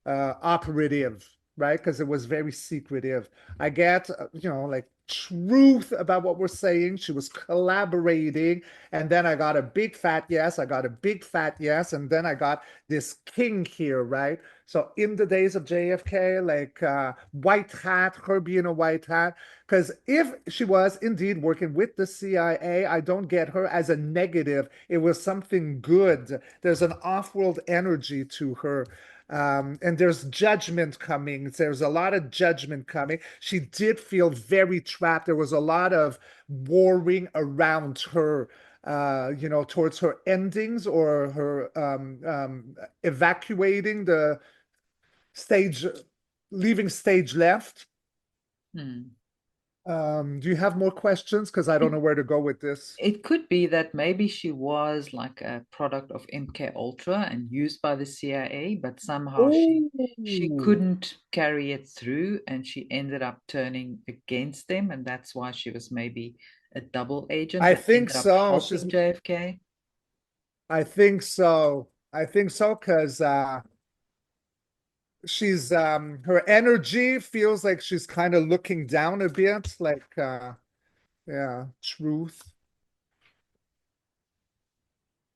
operative, right? Because it was very secretive. I get, like truth about what we're saying. She was collaborating. And then I got a big fat yes. I got a big fat yes. And then I got this king here, right? So in the days of JFK, like white hat, her being a white hat, because if she was indeed working with the CIA, I don't get her as a negative. It was something good. There's an off-world energy to her. And there's judgment coming. There's a lot of judgment coming. She did feel very trapped. There was a lot of warring around her, towards her endings or her evacuating the stage, leaving stage left. mm. Do you have more questions? Because I don't know It where to go with this. it could be that maybe she was like a product of MK Ultra and used by the CIA, but somehow she Oh, couldn't carry it through and she ended up turning against them, and that's why she was maybe a double agent I that think ended up so. helping JFK. I think so. I think so because she's her energy feels like she's kind of looking down a bit, like yeah, truth.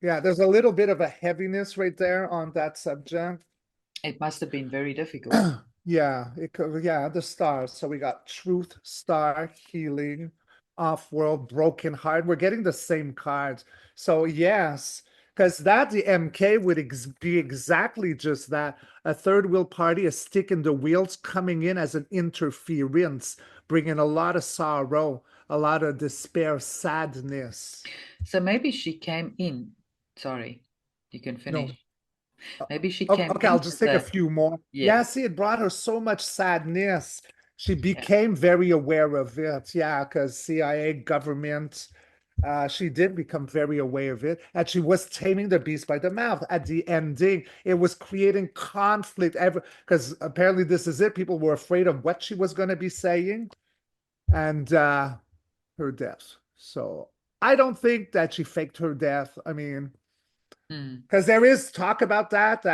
Yeah, there's a little bit of a heaviness right there on that subject. It must have been very difficult. Yeah, yeah, the stars. So we got truth, star, healing, off-world, broken heart. We're getting the same cards. So yes, because that the MK would be exactly just that. A third wheel party, a stick in the wheels coming in as an interference, bringing a lot of sorrow, a lot of despair, sadness. So maybe she came in. Sorry, you can No, finish. Maybe she came Okay, I'll in just as take a a, few more. Yeah, yes, see, it brought her so much sadness. She yeah. became very aware of it. Yeah, because CIA government, she did become very aware of it. And she was taming the beast by the mouth. At the ending, it was creating conflict ever because apparently this is it. People were afraid of what she was going to be saying and her death. So I don't think that she faked her death. I mean, Mm, Because there is talk about that,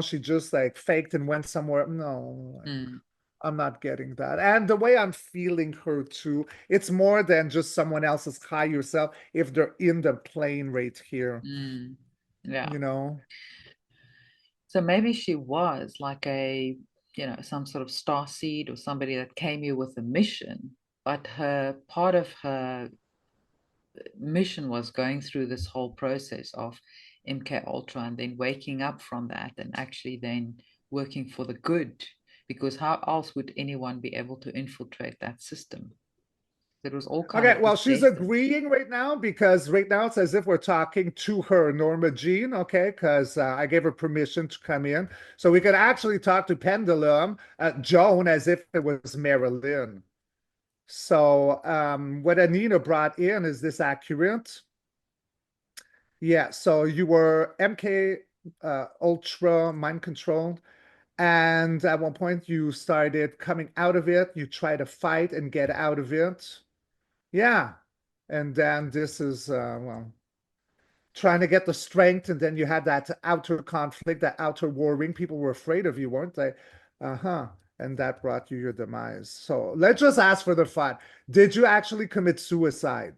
she just like faked and went somewhere. No, like, mm, I'm not getting that. And the way I'm feeling her too, it's more than just someone else's higher self if they're in the plane right here, mm. Yeah. you know? So maybe she was like some sort of star seed or somebody that came here with a mission, but her part of her mission was going through this whole process of MK Ultra and then waking up from that and actually then working for the good. Because how else would anyone be able to infiltrate that system? It was all kind Okay, of well, just she's destined. agreeing right now because right now it's as if we're talking to her, Norma Jean, okay? Because I gave her permission to come in. So we could actually talk to Pendulum, Joan, as if it was Marilyn. So what Anina brought in, is this accurate? Yeah, so you were MK Ultra mind controlled. And at one point you started coming out of it. You try to fight and get out of it. Yeah. And then this is, well, trying to get the strength. And then you had that outer conflict, that outer warring. People were afraid of you, weren't they? Uh-huh. And that brought you your demise. So let's just ask for the fun. Did you actually commit suicide?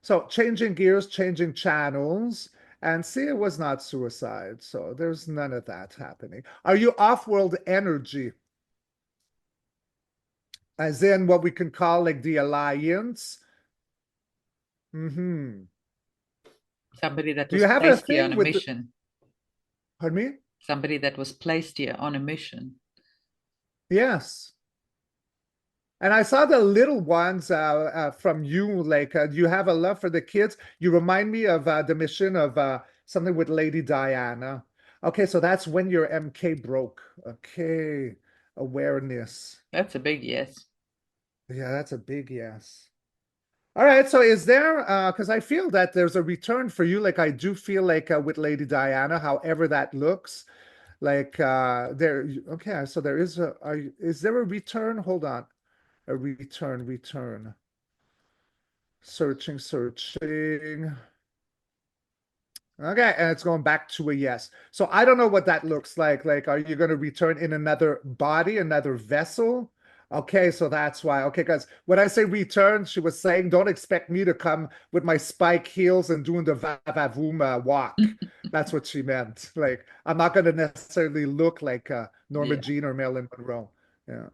So changing gears, changing channels, and see, it was not suicide. So there's none of that happening. Are you off-world energy? As in what we can call like the Alliance? Mm-hmm. Somebody that Do was you have a placed here on thing a with the, mission. pardon me? Somebody that was placed here on a mission. Yes. And I saw the little ones from you, like you have a love for the kids. You remind me of the mission of something with Lady Diana. Okay, so that's when your MK broke. Okay, awareness. That's a big yes. Yeah, that's a big yes. All right, so is there, because I feel that there's a return for you, like I do feel like with Lady Diana, however that looks, like okay, so there is is there a return? Hold on. A return. Searching. Okay, and it's going back to a yes. So I don't know what that looks like. Like, are you going to return in another body, another vessel? Okay, so that's why. Okay, because when I say return, she was saying, don't expect me to come with my spike heels and doing the vavavoom walk. That's what she meant. Like, I'm not going to necessarily look like Norma Yeah. Jean or Marilyn Monroe. Yeah.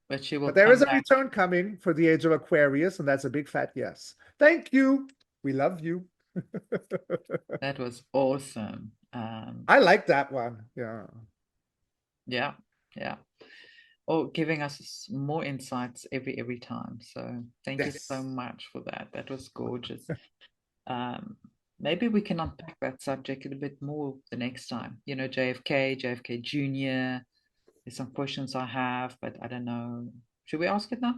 But she will But there is come a back. return coming for the age of Aquarius, and that's a big fat yes. Thank you. We love you. That was awesome. I like that one. Yeah. Yeah, yeah. Or giving us more insights every time. So thank you so Yes. much for that. That was gorgeous. Um, Maybe we can unpack that subject a little bit more the next time. JFK Jr. There's some questions I have, but I don't know. Should we ask it now?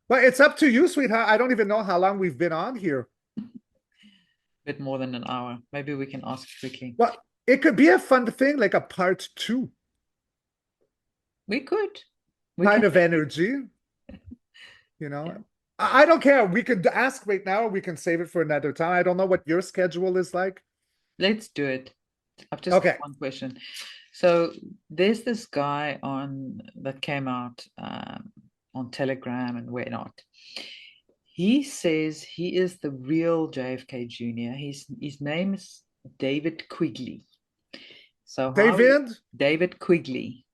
Well, it's up to you, sweetheart. I don't even know how long we've been on here. Bit more than an hour. Maybe we can ask quickly. Well, it could be a fun thing, like a part two We could. We can kind of definitely. energy, you know. Yeah. I don't care. We could ask right now, or we can save it for another time. I don't know what your schedule is like. Let's do it. I've just got Okay. one question. So there's this guy on that came out on Telegram and whatnot. He says he is the real JFK Jr. His name is David Quigley. So David David Quigley.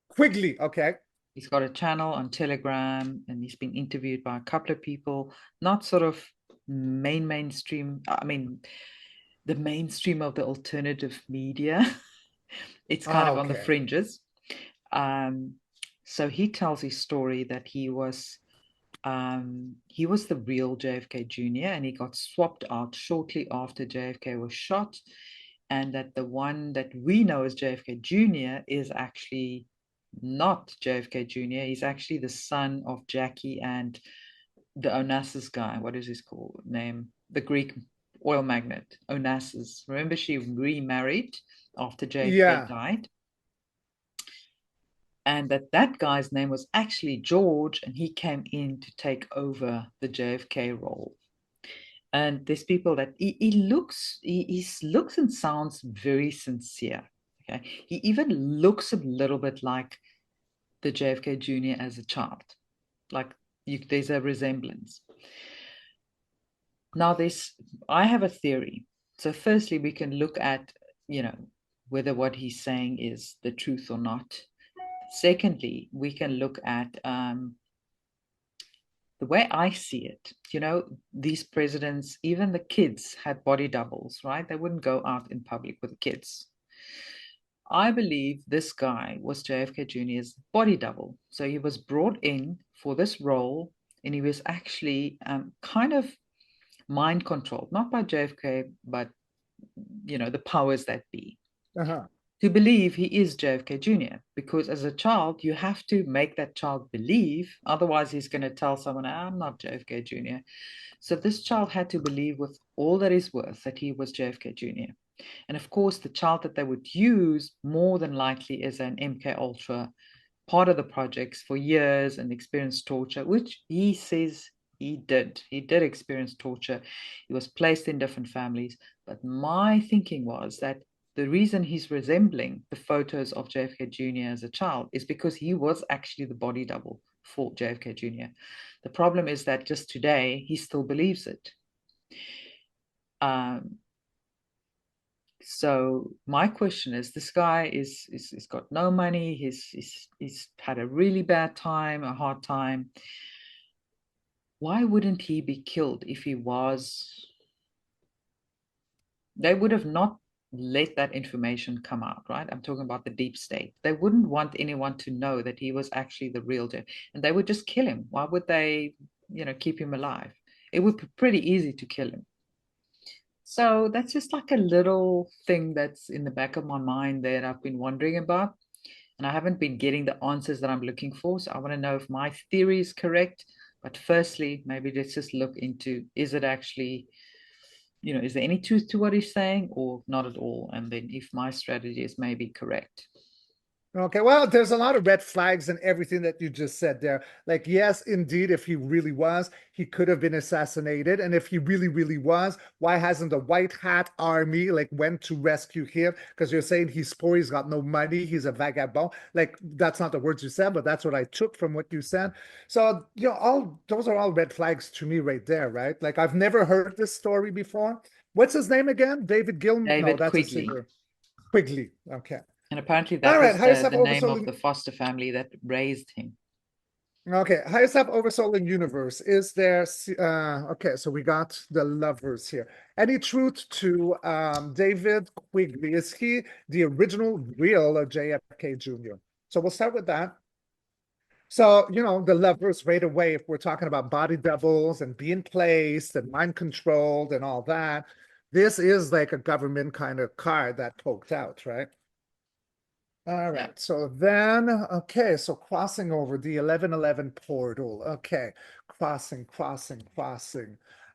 Quigley. Okay. He's got a channel on Telegram and he's been interviewed by a couple of people, not sort of mainstream. I mean, the mainstream of the alternative media. It's kind Ah, of on the okay. fringes. Um, so he tells his story that he was the real JFK Jr. and he got swapped out shortly after JFK was shot, and that the one that we know as JFK Jr. is actually not JFK Jr. He's actually the son of Jackie and the Onassis guy. What is his called name? The Greek oil magnate Onassis. Remember, she remarried after JFK Yeah. died, and that guy's name was actually George, and he came in to take over the JFK role. And there's people that he looks and sounds very sincere. Okay. He even looks a little bit like the JFK Jr. as a child. Like there's a resemblance. Now I have a theory. So firstly, we can look at, whether what he's saying is the truth or not. Secondly, we can look at the way I see it. These presidents, even the kids had body doubles, right? They wouldn't go out in public with the kids. I believe this guy was JFK Jr.'s body double. So he was brought in for this role, and he was actually kind of mind controlled, not by JFK, but the powers that be, Uh-huh. to believe he is JFK Jr. Because as a child, you have to make that child believe, otherwise he's going to tell someone, I'm not JFK Jr. So this child had to believe with all that is worth that he was JFK Jr. And of course, the child that they would use more than likely is an MK Ultra, part of the projects for years and experienced torture, which he says he did. He did experience torture. He was placed in different families. But my thinking was that the reason he's resembling the photos of JFK Jr. as a child is because he was actually the body double for JFK Jr. The problem is that just today, he still believes it. So my question is, this guy is got no money. He's had a really bad time, a hard time. Why wouldn't he be killed if he was? They would have not let that information come out, right? I'm talking about the deep state. They wouldn't want anyone to know that he was actually the real Jeff, and they would just kill him. Why would they, keep him alive? It would be pretty easy to kill him. So that's just like a little thing that's in the back of my mind that I've been wondering about. And I haven't been getting the answers that I'm looking for. So I want to know if my theory is correct. But firstly, maybe let's just look into, is it actually, is there any truth to what he's saying or not at all? And then if my strategy is maybe correct. Okay, well, there's a lot of red flags in everything that you just said there. Like, yes, indeed, if he really was, he could have been assassinated. And if he really, really was, why hasn't the white hat army like went to rescue him? Because you're saying he's poor, he's got no money, he's a vagabond. Like, that's not the words you said, but that's what I took from what you said. So, all those are all red flags to me right there, right? Like, I've never heard this story before. What's his name again? David Gilm? No, David that's a Quigley. singer. Quigley. Okay. And apparently All that right, was highest up the name of oversold. the foster family that raised him. Okay, highest up oversold in universe. Is there okay, so we got the lovers here. Any truth to David Quigley? Is he the original real JFK Jr.? So we'll start with that. So, the lovers right away, if we're talking about body doubles and being placed and mind controlled and all that, this is like a government kind of card that poked out, right? All right, so then, okay, so crossing over the 1111 portal. Okay, crossing.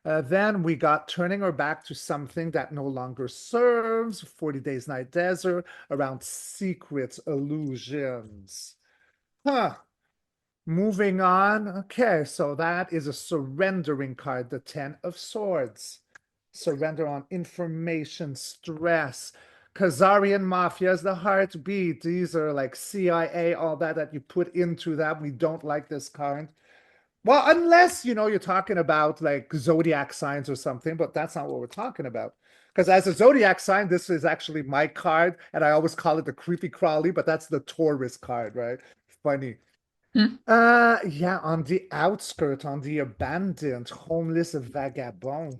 Then we got turning our back to something that no longer serves, 40 Days Night Desert, around secrets, illusions. Huh, moving on. Okay, so that is a surrendering card, the 10 of Swords. Surrender on information, stress. Khazarian Mafia is the heartbeat. These are like CIA, all that you put into that. We don't like this card. Well, unless, you're talking about like zodiac signs or something, but that's not what we're talking about. Because as a zodiac sign, this is actually my card, and I always call it the creepy crawly, but that's the Taurus card, right? Funny. Hmm. Yeah, on the outskirt, on the abandoned, homeless vagabond.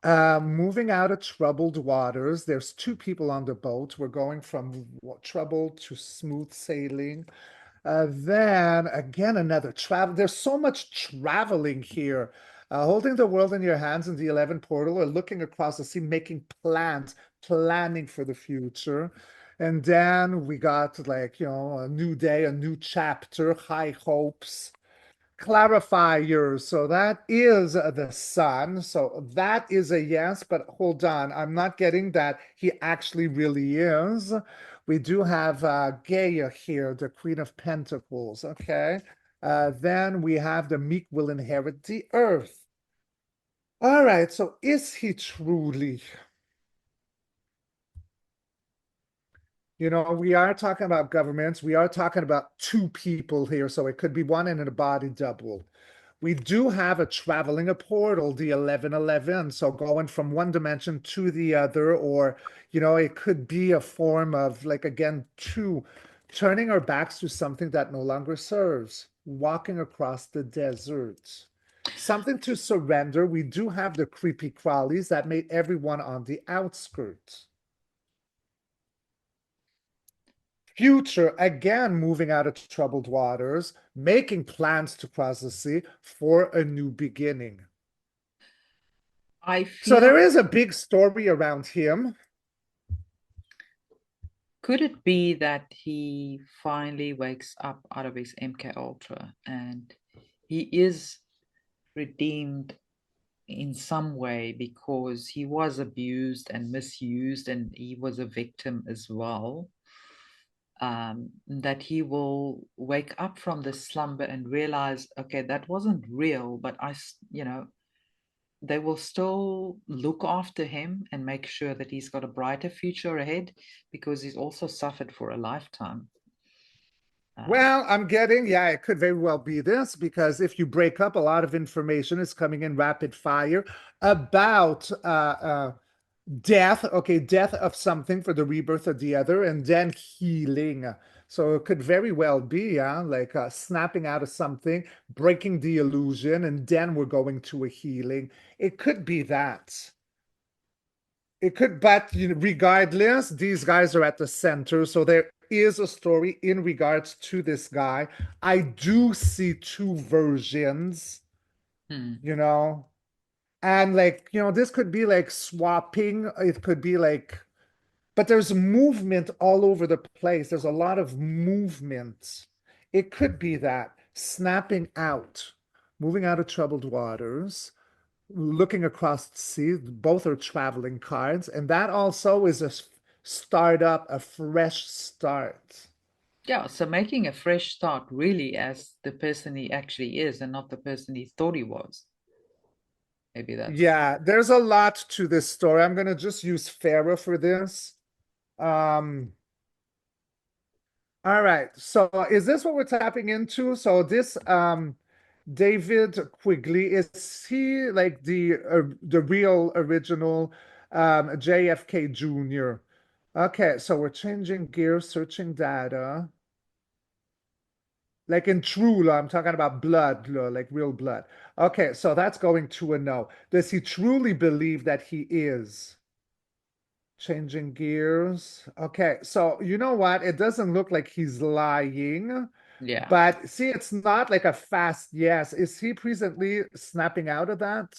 Moving out of troubled waters. There's two people on the boat. We're going from trouble to smooth sailing. Then again, another travel. There's so much traveling here. Holding the world in your hands in the 11 portal or looking across the sea, making plans, planning for the future. And then we got like, a new day, a new chapter, high hopes. Clarify yours. So that is the sun. So that is a yes, but hold on. I'm not getting that he actually really is. We do have Gaia here, the Queen of Pentacles. Okay. Then we have the meek will inherit the earth. All right, so is he truly? You know, we are talking about governments. We are talking about two people here, so it could be one and a body double. We do have a traveling a portal, the 1111, so going from one dimension to the other, or, you know, it could be a form of, like, again, two, turning our backs to something that no longer serves, walking across the desert. Something to surrender. We do have the creepy crawlies that made everyone on the outskirts. Future, again, moving out of troubled waters, making plans to cross the sea for a new beginning. I So feel, there is a big story around him. could it be that he finally wakes up out of his MK Ultra and he is redeemed in some way because he was abused and misused and he was a victim as well? That he will wake up from this slumber and realize, okay, that wasn't real, but they will still look after him and make sure that he's got a brighter future ahead because he's also suffered for a lifetime. Um, Well, I'm getting, yeah, it could very well be this because if you break up, a lot of information is coming in rapid fire about death, okay, death of something for the rebirth of the other, and then healing. So it could very well be, yeah, like snapping out of something, breaking the illusion, and then we're going to a healing. It could be that. It could, but you know, regardless, these guys are at the center. So there is a story in regards to this guy. I do see two versions, hmm, you know, and like, you know, this could be like swapping. It could be like, but there's movement all over the place. There's a lot of movement. It could be that snapping out, moving out of troubled waters, looking across the sea. Both are traveling cards, and that also is a startup, a fresh start. yeah, so making a fresh start really as the person he actually is and not the person he thought he was. Maybe that's, Yeah, there's a lot to this story. I'm gonna just use Farah for this. Um, all right. So is this what we're tapping into? So this David Quigley, is he like the real original JFK Jr.? Okay, so we're changing gears, searching data. Like in true law, I'm talking about blood law, like real blood. Okay, so that's going to a no. Does he truly believe that he is? Changing gears. Okay, so you know what? It doesn't look like he's lying, yeah. but see, it's not like a fast yes. Is he presently snapping out of that?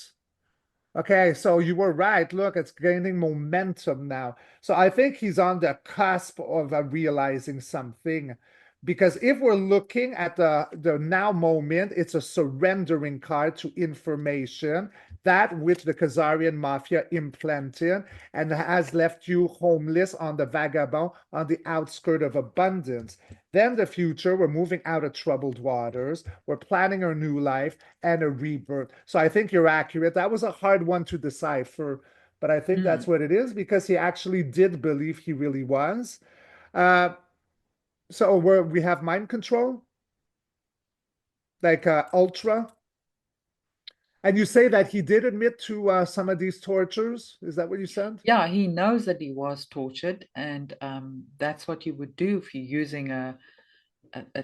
Okay, so you were right. Look, it's gaining momentum now. So I think he's on the cusp of realizing something. Because if we're looking at the now moment, it's a surrendering card to information, that which the Khazarian mafia implanted and has left you homeless on the vagabond on the outskirt of abundance. Then the future, we're moving out of troubled waters. We're planning our new life and a rebirth. So I think you're accurate. That was a hard one to decipher, but I think that's Hmm. what it is because he actually did believe he really was. Uh, so we have mind control, like ultra. And you say that he did admit to some of these tortures. Is that what you said? Yeah, he knows that he was tortured, and that's what you would do if you're using a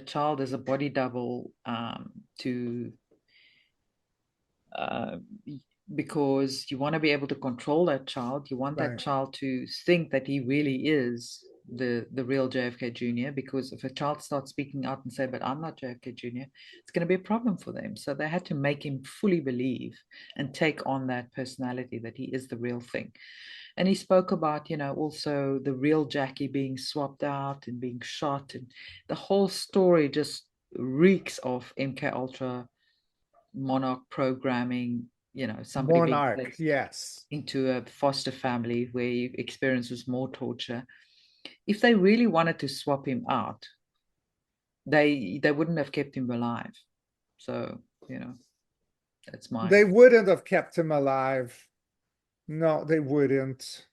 child as a body double to uh, because you want to be able to control that child. You want that Right. child to think that he really is the real JFK Jr. Because if a child starts speaking out and say, "But I'm not JFK Jr.," it's going to be a problem for them. So they had to make him fully believe and take on that personality that he is the real thing. And he spoke about, also the real Jackie being swapped out and being shot, and the whole story just reeks of MK Ultra monarch programming, somebody being Monarch, placed yes. into a foster family where he experiences more torture. If they really wanted to swap him out, they wouldn't have kept him alive. So, you know. That's mine. They wouldn't have kept him alive. No, they wouldn't.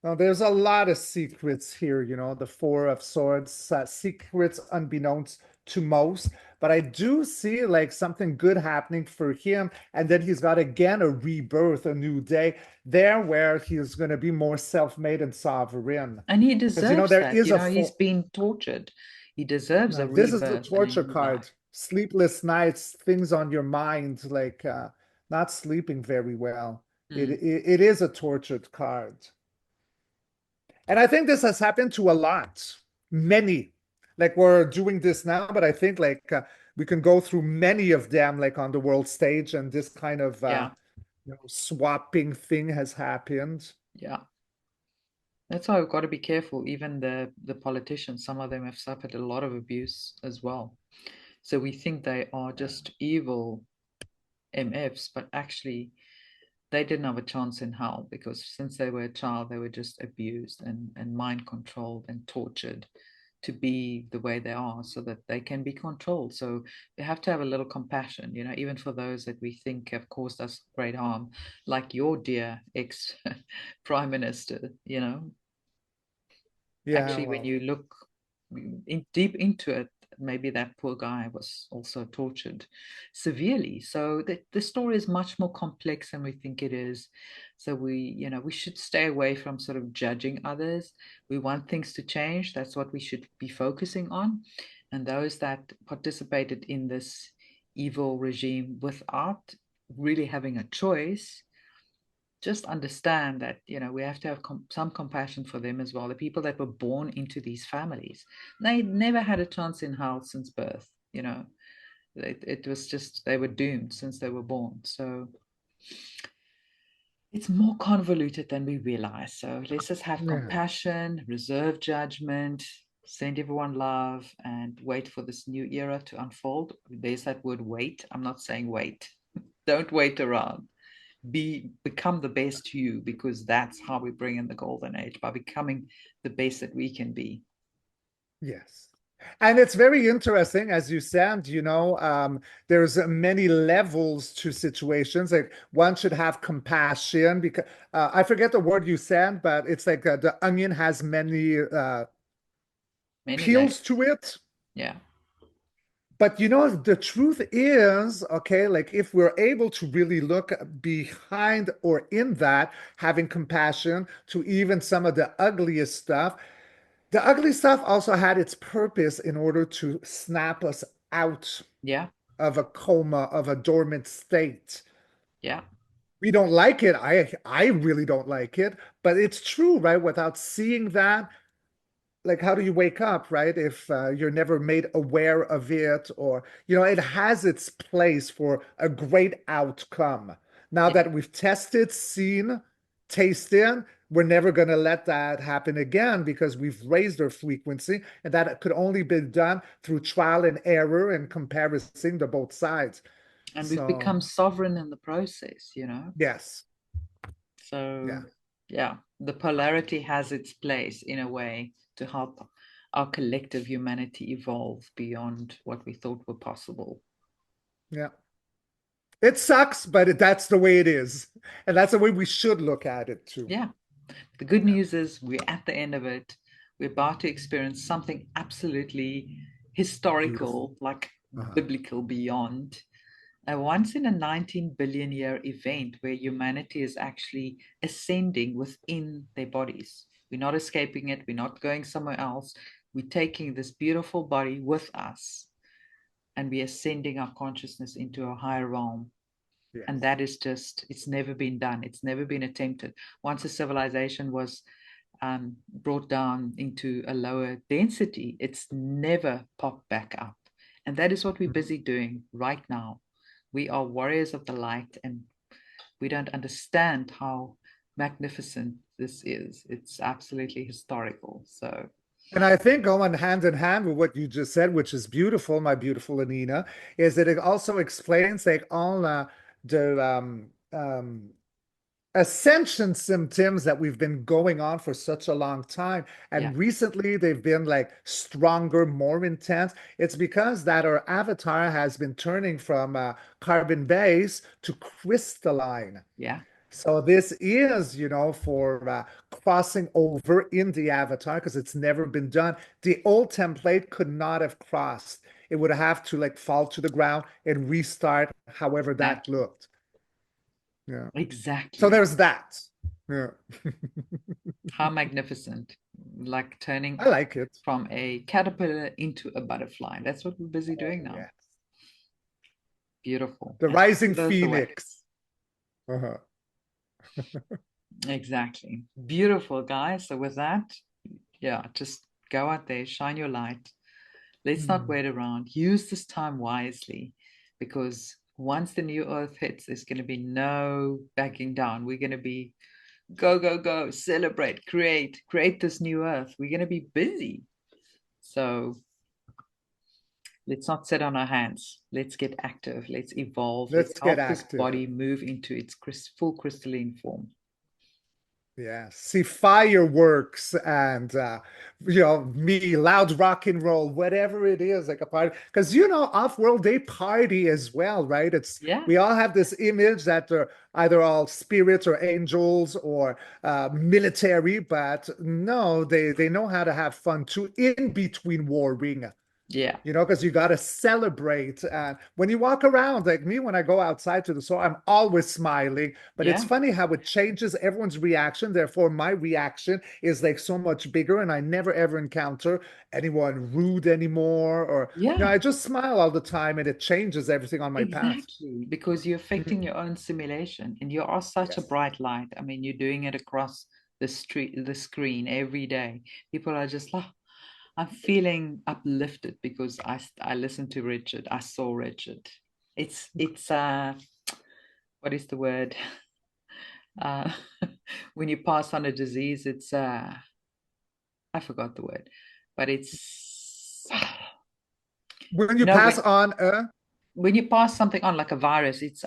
Now, there's a lot of secrets here, the Four of Swords, secrets unbeknownst to most. But I do see like something good happening for him. And then he's got again a rebirth, a new day there where he's going to be more self-made and sovereign. And he Because, deserves there that. is a He's been tortured. He deserves a now, this is the rebirth and a torture new life. card. Sleepless nights, things on your mind, like not sleeping very well. Mm, It is a tortured card. And I think this has happened to a lot, many. Like we're doing this now, but I think like we can go through many of them, like on the world stage, and this kind of yeah, swapping thing has happened. yeah. That's why we've got to be careful. Even the politicians, some of them have suffered a lot of abuse as well. So we think they are Yeah. just evil MFs, but actually they didn't have a chance in hell because since they were a child, they were just abused and mind controlled and tortured to be the way they are so that they can be controlled. So we have to have a little compassion, even for those that we think have caused us great harm, like your dear ex prime minister. Yeah, Actually, when well, you look deep into it, maybe that poor guy was also tortured severely. So the story is much more complex than we think it is. So we should stay away from sort of judging others. We want things to change. That's what we should be focusing on. And those that participated in this evil regime without really having a choice, just understand that we have to have some compassion for them as well, the people that were born into these families. They never had a chance in hell since birth. It was just they were doomed since they were born. So it's more convoluted than we realize. So let's just have yeah. compassion, reserve judgment, send everyone love, and wait for this new era to unfold. There's that word wait. I'm not saying wait. Don't wait around. Become the best you, because that's how we bring in the golden age, by becoming the best that we can be. Yes. And it's very interesting, as you said, there's many levels to situations. Like one should have compassion because I forget the word you said, but it's like the onion has many Many peels layers. to it. Yeah. But the truth is, okay, like if we're able to really look behind or in that, having compassion to even some of the ugliest stuff, the ugly stuff also had its purpose in order to snap us out Yeah. of a coma, of a dormant state. Yeah. We don't like it. I really don't like it, but it's true, right? Without seeing that, like how do you wake up, right? If you're never made aware of it, or it has its place for a great outcome. Now Yeah. that we've tested, seen, tasted, we're never going to let that happen again because we've raised our frequency, and that could only be done through trial and error and comparison to both sides. And we've So become sovereign in the process. yes, yeah. So yeah, the polarity has its place in a way to help our collective humanity evolve beyond what we thought were possible. Yeah. It sucks, but that's the way it is. And that's the way we should look at it too. Yeah. The good Yeah. news is we're at the end of it. We're about to experience something absolutely Beautiful. historical, like Uh-huh. biblical beyond. A once in a 19 billion year event where humanity is actually ascending within their bodies. We're not escaping it, we're not going somewhere else. We're taking this beautiful body with us and we're ascending our consciousness into a higher realm. And Yes. that is just, it's never been done, it's never been attempted. Once a civilization was brought down into a lower density, it's never popped back up. And that is what we're Mhm. busy doing right now. We are warriors of the light, and we don't understand how magnificent this is. It's absolutely historical. So, And I think going hand in hand with what you just said, which is beautiful, my beautiful Anina, is that it also explains like all the ascension symptoms that we've been going on for such a long time. Yeah, And recently they've been like stronger, more intense. It's because that our avatar has been turning from carbon base to crystalline. yeah, So this is, for crossing over in the avatar because it's never been done. The old template could not have crossed. It would have to like fall to the ground and restart however that exactly. looked. Yeah. So Exactly. there's that. Yeah. How magnificent. Like turning I like it. from a caterpillar into a butterfly. That's what we're busy doing Oh, now. yes. Beautiful. The And rising kudos the way. phoenix. Uh-huh. Exactly. Beautiful, guys. So with that, yeah, just go out there, shine your light. Let's not Mm. wait around. Use this time wisely because once the new earth hits, there's going to be no backing down. We're going to be go, go, go, celebrate, create this new earth. We're going to be busy. So let's not sit on our hands. Let's get active. Let's evolve. Let's Let's get help this active. body move into its full crystalline form. Yeah, see fireworks and me, loud rock and roll, whatever it is, like a party. Because off-world they party as well, right? It's Yeah, we all have this image that they're either all spirits or angels or military, but no, they know how to have fun too in between warring. yeah, Because you got to celebrate. When you walk around, like me, when I go outside to the store, I'm always smiling. But it's yeah, funny how it changes everyone's reaction. Therefore, my reaction is like so much bigger, and I never ever encounter anyone rude anymore. Or, yeah. I just smile all the time, and it changes everything on my path. Exactly, because you're affecting your own simulation and you are such a Yes. bright light. I mean, you're doing it across the screen every day. People are just like, I'm feeling uplifted because I listened to Richard. I saw Richard. It's what is the word? Uh when you pass on a disease, it's I forgot the word, but it's When you you know pass on when you pass something on like a virus, it's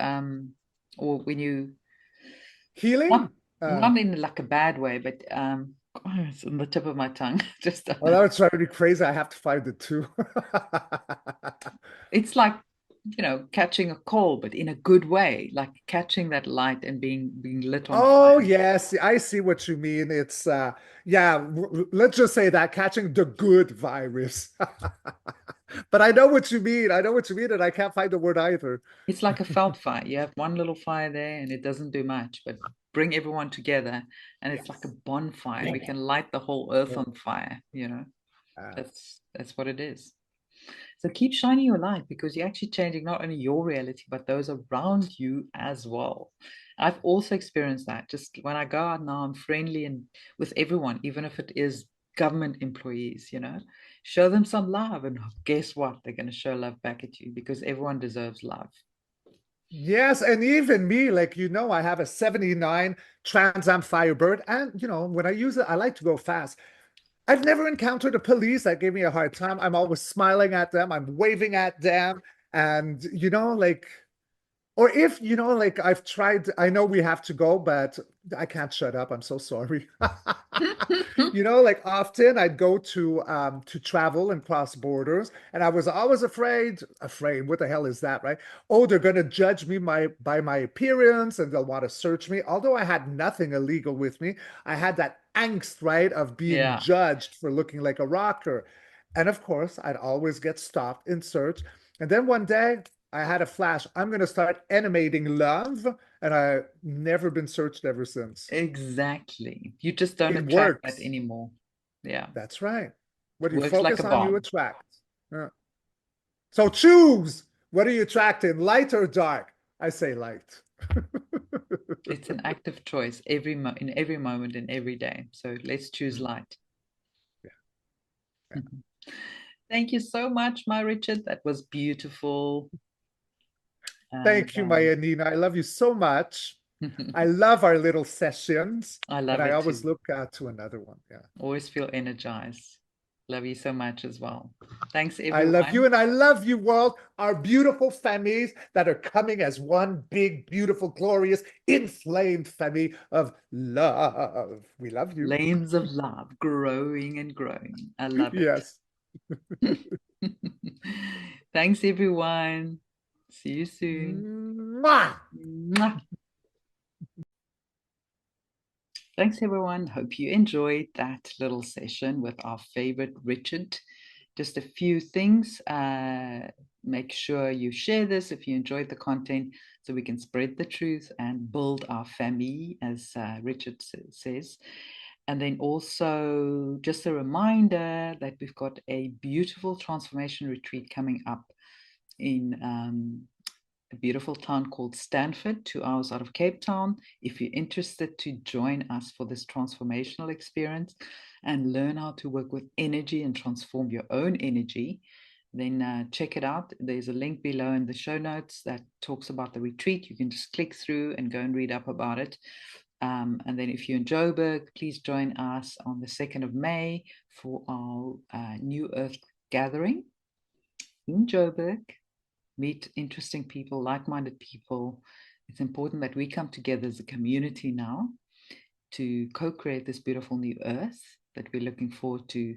or when you not healing, not in like a bad way, but oh, it's on the tip of my tongue. Just well, that would drive me crazy. I have to find it too. it's like catching a cold, but in a good way, like catching that light and being lit on Oh, fire. yes, I see what you mean. It's yeah, let's just say that catching the good virus. But I know what you mean. I know what you mean, and I can't find the word either. It's like a felt fire. You have one little fire there, and it doesn't do much, but bring everyone together, and it's like a Yes. bonfire. We can light the whole earth on fire. Uh, That's what it is. So keep shining your light because you're actually changing not only your reality, but those around you as well. I've also experienced that. Just when I go out now, I'm friendly and with everyone, even if it is government employees. Show them some love. And guess what? They're going to show love back at you because everyone deserves love. yes, and even me, like I have a 79 Trans Am Firebird, and when I use it, I like to go fast. I've never encountered a police that gave me a hard time. I'm always smiling at them, I'm waving at them, and like or if, like I've tried, I know we have to go, but I can't shut up. I'm so sorry. Like often I'd go to travel and cross borders, and I was always afraid, what the hell is that, right? Oh, they're gonna judge me by my appearance and they'll want to search me. Although I had nothing illegal with me, I had that angst, right, of being Yeah, judged for looking like a rocker. And of course, I'd always get stopped and searched. And then one day I had a flash. I'm going to start animating love. And I've never been searched ever since. exactly. You just don't It attract that works. anymore. Yeah, That's right. What you works like a focus on, you bomb. attract. Yeah. So choose. What are you attracting, light or dark? I say light. It's an active choice in every moment in every day. So let's choose light. Yeah, yeah. Thank you so much, my Richard. That was beautiful. And Thank you, my Anina. I love you so much. I love our little sessions, I and love I it always too. look to another one. Yeah. Always feel energized. Love you so much as well. Thanks, I love you everyone. and I love you, world. Our beautiful families that are coming as one big, beautiful, glorious, inflamed family of love. We love you. Flames of love growing and growing. I love Yes. it. Thanks, everyone. See you soon. Mwah! Mwah. Thanks, everyone. Hope you enjoyed that little session with our favorite Richard. Just a few things. Make sure you share this if you enjoyed the content so we can spread the truth and build our family, as Richard says. And then also just a reminder that we've got a beautiful transformation retreat coming up in a beautiful town called Stanford, 2 hours out of Cape Town. If you're interested to join us for this transformational experience and learn how to work with energy and transform your own energy, then check it out. There's a link below in the show notes that talks about the retreat. You can just click through and go and read up about it. And then if you're in Joburg, please join us on the 2nd of May for our New Earth gathering in Joburg. Meet interesting people, like-minded people. It's important that we come together as a community now to co-create this beautiful new earth that we're looking forward to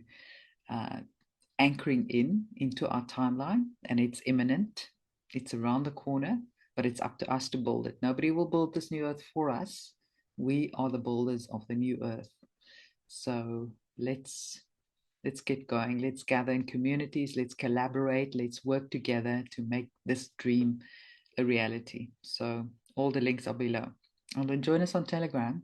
anchoring into our timeline. And it's imminent. It's around the corner, but it's up to us to build it. Nobody will build this new earth for us. We are the builders of the new earth. So let's get going. Let's gather in communities. Let's collaborate. Let's work together to make this dream a reality. So all the links are below. And then join us on Telegram.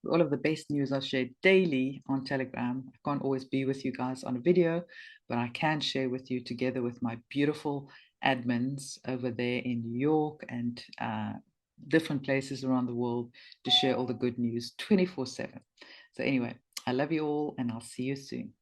All of the best news are shared daily on Telegram. I can't always be with you guys on a video, but I can share with you together with my beautiful admins over there in New York and different places around the world to share all the good news 24/7. So anyway, I love you all and I'll see you soon.